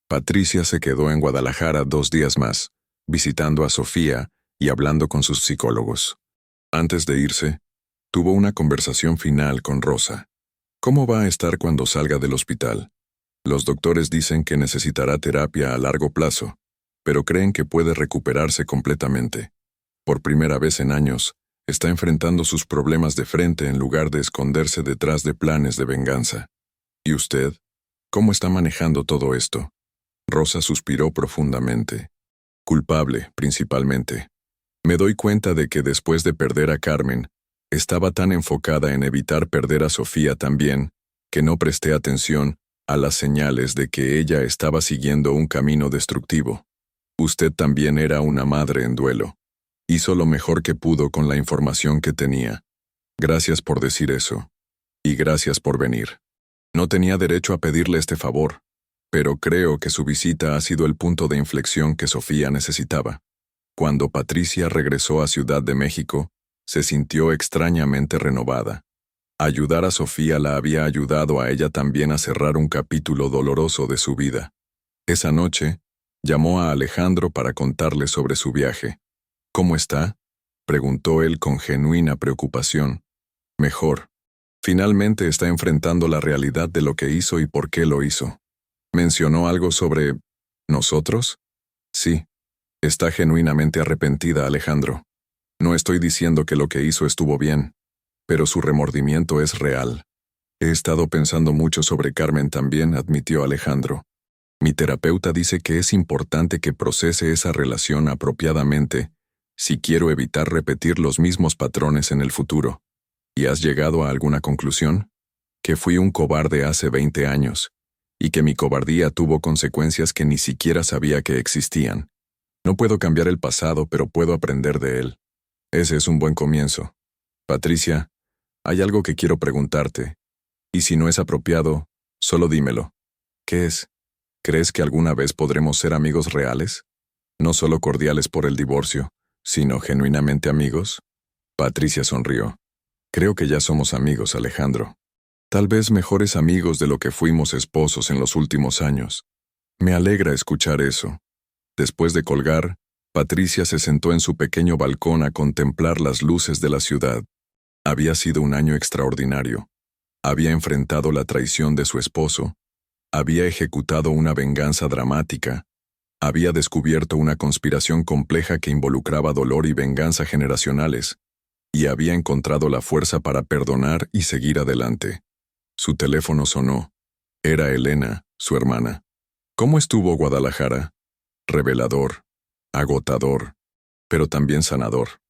Patricia se quedó en Guadalajara 2 días más, visitando a Sofía y hablando con sus psicólogos. Antes de irse, tuvo una conversación final con Rosa. ¿Cómo va a estar cuando salga del hospital? Los doctores dicen que necesitará terapia a largo plazo, pero creen que puede recuperarse completamente. Por primera vez en años, está enfrentando sus problemas de frente en lugar de esconderse detrás de planes de venganza. ¿Y usted? ¿Cómo está manejando todo esto? Rosa suspiró profundamente. Culpable, principalmente. Me doy cuenta de que después de perder a Carmen, estaba tan enfocada en evitar perder a Sofía también, que no presté atención a las señales de que ella estaba siguiendo un camino destructivo. Usted también era una madre en duelo. Hizo lo mejor que pudo con la información que tenía. Gracias por decir eso. Y gracias por venir. No tenía derecho a pedirle este favor, pero creo que su visita ha sido el punto de inflexión que Sofía necesitaba. Cuando Patricia regresó a Ciudad de México, se sintió extrañamente renovada. Ayudar a Sofía la había ayudado a ella también a cerrar un capítulo doloroso de su vida. Esa noche, llamó a Alejandro para contarle sobre su viaje. ¿Cómo está?, preguntó él con genuina preocupación. Mejor. Finalmente está enfrentando la realidad de lo que hizo y por qué lo hizo. ¿Mencionó algo sobre nosotros? Sí. Está genuinamente arrepentida, Alejandro. No estoy diciendo que lo que hizo estuvo bien, pero su remordimiento es real. He estado pensando mucho sobre Carmen también, admitió Alejandro. Mi terapeuta dice que es importante que procese esa relación apropiadamente si quiero evitar repetir los mismos patrones en el futuro. ¿Y has llegado a alguna conclusión? Que fui un cobarde hace 20 años, y que mi cobardía tuvo consecuencias que ni siquiera sabía que existían. No puedo cambiar el pasado, pero puedo aprender de él. Ese es un buen comienzo. Patricia, hay algo que quiero preguntarte, y si no es apropiado, solo dímelo. ¿Qué es? ¿Crees que alguna vez podremos ser amigos reales? No solo cordiales por el divorcio, sino genuinamente amigos. Patricia sonrió. Creo que ya somos amigos, Alejandro. Tal vez mejores amigos de lo que fuimos esposos en los últimos años. Me alegra escuchar eso. Después de colgar, Patricia se sentó en su pequeño balcón a contemplar las luces de la ciudad. Había sido un año extraordinario. Había enfrentado la traición de su esposo. Había ejecutado una venganza dramática. Había descubierto una conspiración compleja que involucraba dolor y venganza generacionales. Y había encontrado la fuerza para perdonar y seguir adelante. Su teléfono sonó. Era Elena, su hermana. ¿Cómo estuvo Guadalajara? Revelador, agotador, pero también sanador.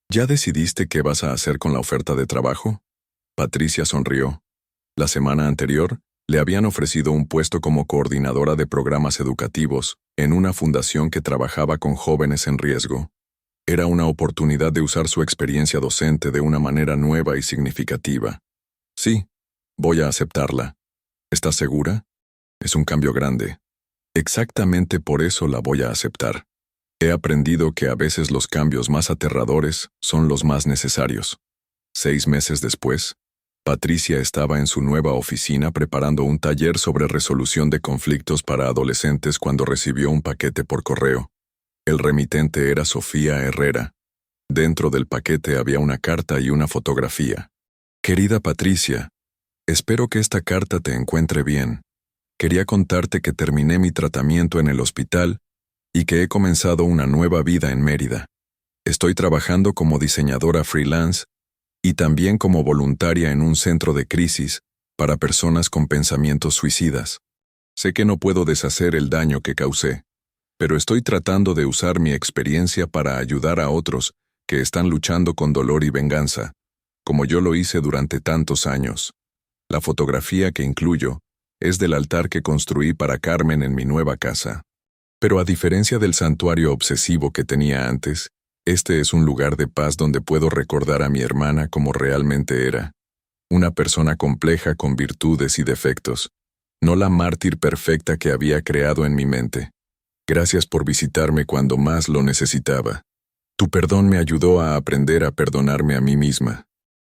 ¿Ya decidiste qué vas a hacer con la oferta de trabajo? Patricia sonrió. La semana anterior, le habían ofrecido un puesto como coordinadora de programas educativos en una fundación que trabajaba con jóvenes en riesgo. Era una oportunidad de usar su experiencia docente de una manera nueva y significativa. Sí, voy a aceptarla. ¿Estás segura? Es un cambio grande. Exactamente por eso la voy a aceptar. He aprendido que a veces los cambios más aterradores son los más necesarios. 6 meses después, Patricia estaba en su nueva oficina preparando un taller sobre resolución de conflictos para adolescentes cuando recibió un paquete por correo. El remitente era Sofía Herrera. Dentro del paquete había una carta y una fotografía. Querida Patricia, espero que esta carta te encuentre bien. Quería contarte que terminé mi tratamiento en el hospital y que he comenzado una nueva vida en Mérida. Estoy trabajando como diseñadora freelance y también como voluntaria en un centro de crisis para personas con pensamientos suicidas. Sé que no puedo deshacer el daño que causé, pero estoy tratando de usar mi experiencia para ayudar a otros que están luchando con dolor y venganza, como yo lo hice durante tantos años. La fotografía que incluyo es del altar que construí para Carmen en mi nueva casa. Pero a diferencia del santuario obsesivo que tenía antes, este es un lugar de paz donde puedo recordar a mi hermana como realmente era. Una persona compleja con virtudes y defectos, no la mártir perfecta que había creado en mi mente. Gracias por visitarme cuando más lo necesitaba. Tu perdón me ayudó a aprender a perdonarme a mí misma.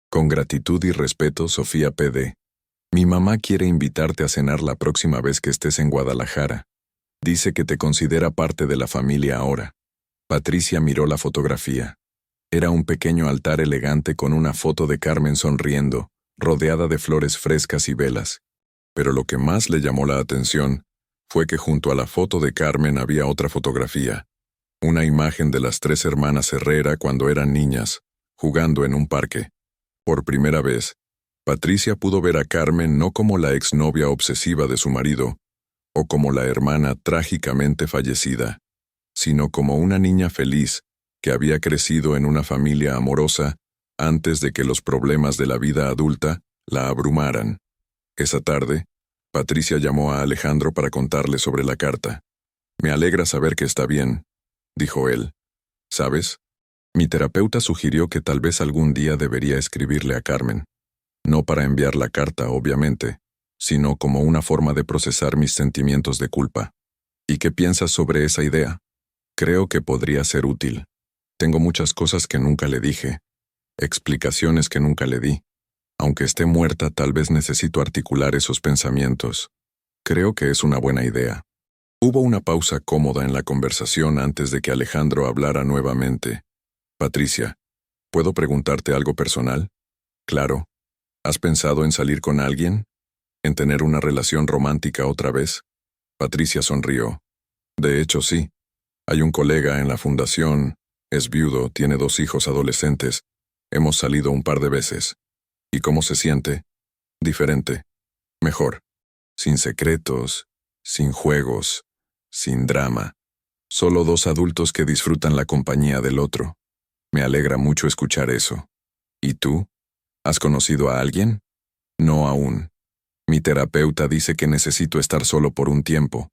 Con gratitud y respeto, Sofía P.D. Mi mamá quiere invitarte a cenar la próxima vez que estés en Guadalajara. Dice que te considera parte de la familia ahora. Patricia miró la fotografía. Era un pequeño altar elegante con una foto de Carmen sonriendo, rodeada de flores frescas y velas. Pero lo que más le llamó la atención fue que junto a la foto de Carmen había otra fotografía. Una imagen de las 3 hermanas Herrera cuando eran niñas, jugando en un parque. Por primera vez, Patricia pudo ver a Carmen no como la exnovia obsesiva de su marido, o como la hermana trágicamente fallecida, sino como una niña feliz que había crecido en una familia amorosa antes de que los problemas de la vida adulta la abrumaran. Esa tarde, Patricia llamó a Alejandro para contarle sobre la carta. Me alegra saber que está bien, dijo él. ¿Sabes? Mi terapeuta sugirió que tal vez algún día debería escribirle a Carmen. No para enviar la carta, obviamente, sino como una forma de procesar mis sentimientos de culpa. ¿Y qué piensas sobre esa idea? Creo que podría ser útil. Tengo muchas cosas que nunca le dije, explicaciones que nunca le di. Aunque esté muerta, tal vez necesito articular esos pensamientos. Creo que es una buena idea. Hubo una pausa cómoda en la conversación antes de que Alejandro hablara nuevamente. Patricia, ¿puedo preguntarte algo personal? Claro. ¿Has pensado en salir con alguien? ¿En tener una relación romántica otra vez? Patricia sonrió. De hecho, sí. Hay un colega en la fundación, es viudo, tiene 2 hijos adolescentes. Hemos salido un par de veces. ¿Y cómo se siente? Diferente. Mejor. Sin secretos, sin juegos, sin drama. Solo 2 adultos que disfrutan la compañía del otro. Me alegra mucho escuchar eso. ¿Y tú? ¿Has conocido a alguien? No aún. Mi terapeuta dice que necesito estar solo por un tiempo.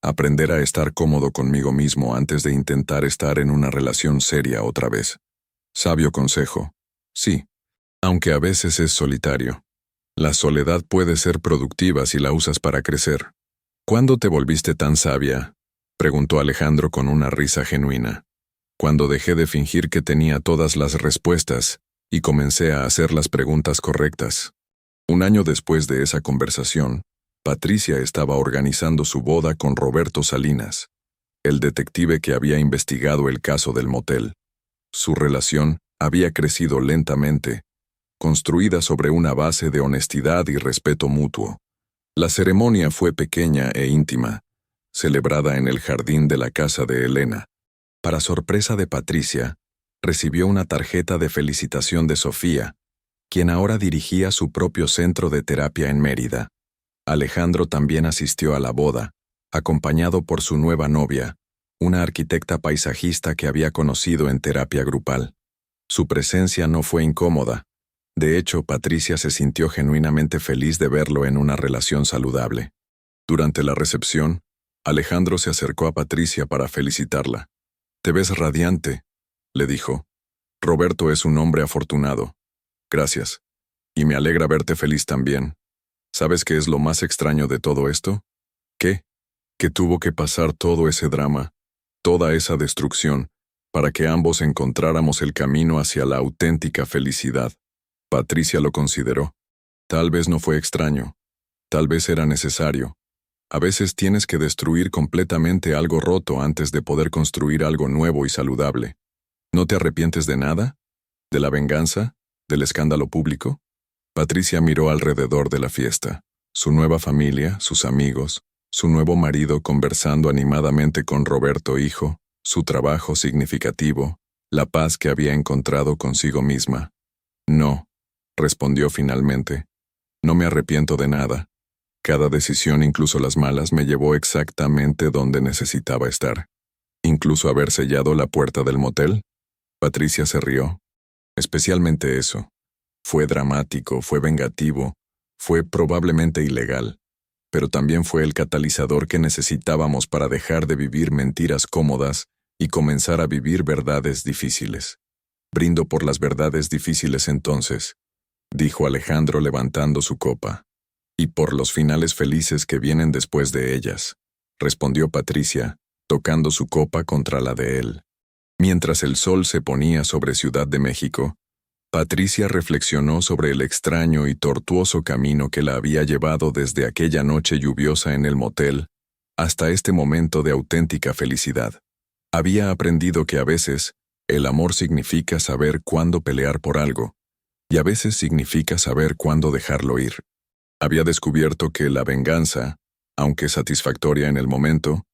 Aprender a estar cómodo conmigo mismo antes de intentar estar en una relación seria otra vez. Sabio consejo. Sí. Aunque a veces es solitario. La soledad puede ser productiva si la usas para crecer. ¿Cuándo te volviste tan sabia?, preguntó Alejandro con una risa genuina. Cuando dejé de fingir que tenía todas las respuestas y comencé a hacer las preguntas correctas. 1 año después de esa conversación, Patricia estaba organizando su boda con Roberto Salinas, el detective que había investigado el caso del motel. Su relación había crecido lentamente, construida sobre una base de honestidad y respeto mutuo. La ceremonia fue pequeña e íntima, celebrada en el jardín de la casa de Elena. Para sorpresa de Patricia, recibió una tarjeta de felicitación de Sofía, quien ahora dirigía su propio centro de terapia en Mérida. Alejandro también asistió a la boda, acompañado por su nueva novia, una arquitecta paisajista que había conocido en terapia grupal. Su presencia no fue incómoda. De hecho, Patricia se sintió genuinamente feliz de verlo en una relación saludable. Durante la recepción, Alejandro se acercó a Patricia para felicitarla. «Te ves radiante», le dijo. «Roberto es un hombre afortunado. Gracias. Y me alegra verte feliz también. ¿Sabes qué es lo más extraño de todo esto? ¿Qué? Que tuvo que pasar todo ese drama, toda esa destrucción, para que ambos encontráramos el camino hacia la auténtica felicidad». Patricia lo consideró. Tal vez no fue extraño. Tal vez era necesario. A veces tienes que destruir completamente algo roto antes de poder construir algo nuevo y saludable. ¿No te arrepientes de nada? ¿De la venganza? ¿Del escándalo público? Patricia miró alrededor de la fiesta. Su nueva familia, sus amigos, su nuevo marido conversando animadamente con Roberto hijo, su trabajo significativo, la paz que había encontrado consigo misma. «No», respondió finalmente. «No me arrepiento de nada. Cada decisión, incluso las malas, me llevó exactamente donde necesitaba estar. Incluso haber sellado la puerta del motel». Patricia se rió. «Especialmente eso. Fue dramático, fue vengativo, fue probablemente ilegal, pero también fue el catalizador que necesitábamos para dejar de vivir mentiras cómodas y comenzar a vivir verdades difíciles. Brindo por las verdades difíciles entonces», dijo Alejandro levantando su copa. «Y por los finales felices que vienen después de ellas», respondió Patricia, tocando su copa contra la de él. Mientras el sol se ponía sobre Ciudad de México, Patricia reflexionó sobre el extraño y tortuoso camino que la había llevado desde aquella noche lluviosa en el motel hasta este momento de auténtica felicidad. Había aprendido que a veces el amor significa saber cuándo pelear por algo, y a veces significa saber cuándo dejarlo ir. Había descubierto que la venganza, aunque satisfactoria en el momento,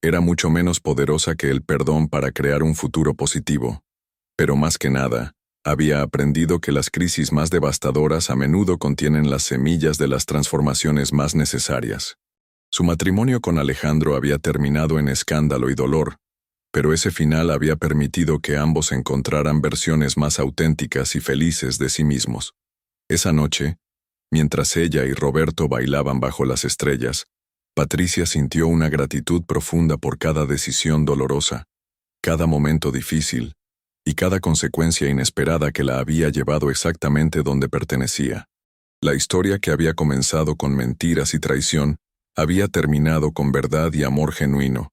era mucho menos poderosa que el perdón para crear un futuro positivo. Pero más que nada, había aprendido que las crisis más devastadoras a menudo contienen las semillas de las transformaciones más necesarias. Su matrimonio con Alejandro había terminado en escándalo y dolor, pero ese final había permitido que ambos encontraran versiones más auténticas y felices de sí mismos. Esa noche, mientras ella y Roberto bailaban bajo las estrellas, Patricia sintió una gratitud profunda por cada decisión dolorosa, cada momento difícil, y cada consecuencia inesperada que la había llevado exactamente donde pertenecía. La historia que había comenzado con mentiras y traición había terminado con verdad y amor genuino,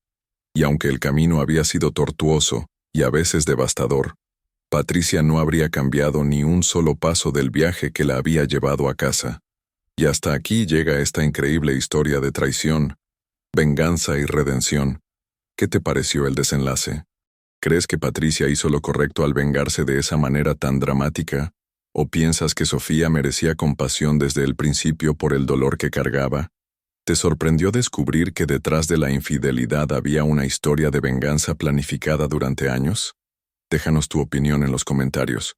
y aunque el camino había sido tortuoso y a veces devastador, Patricia no habría cambiado ni un solo paso del viaje que la había llevado a casa. Y hasta aquí llega esta increíble historia de traición, venganza y redención. ¿Qué te pareció el desenlace? ¿Crees que Patricia hizo lo correcto al vengarse de esa manera tan dramática? ¿O piensas que Sofía merecía compasión desde el principio por el dolor que cargaba? ¿Te sorprendió descubrir que detrás de la infidelidad había una historia de venganza planificada durante años? Déjanos tu opinión en los comentarios.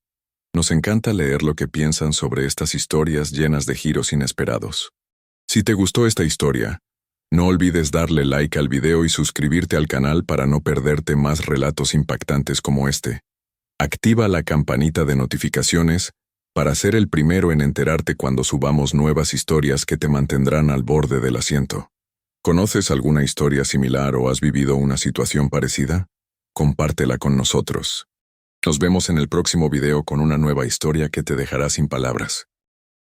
Nos encanta leer lo que piensan sobre estas historias llenas de giros inesperados. Si te gustó esta historia, no olvides darle like al video y suscribirte al canal para no perderte más relatos impactantes como este. Activa la campanita de notificaciones para ser el primero en enterarte cuando subamos nuevas historias que te mantendrán al borde del asiento. ¿Conoces alguna historia similar o has vivido una situación parecida? Compártela con nosotros. Nos vemos en el próximo video con una nueva historia que te dejará sin palabras.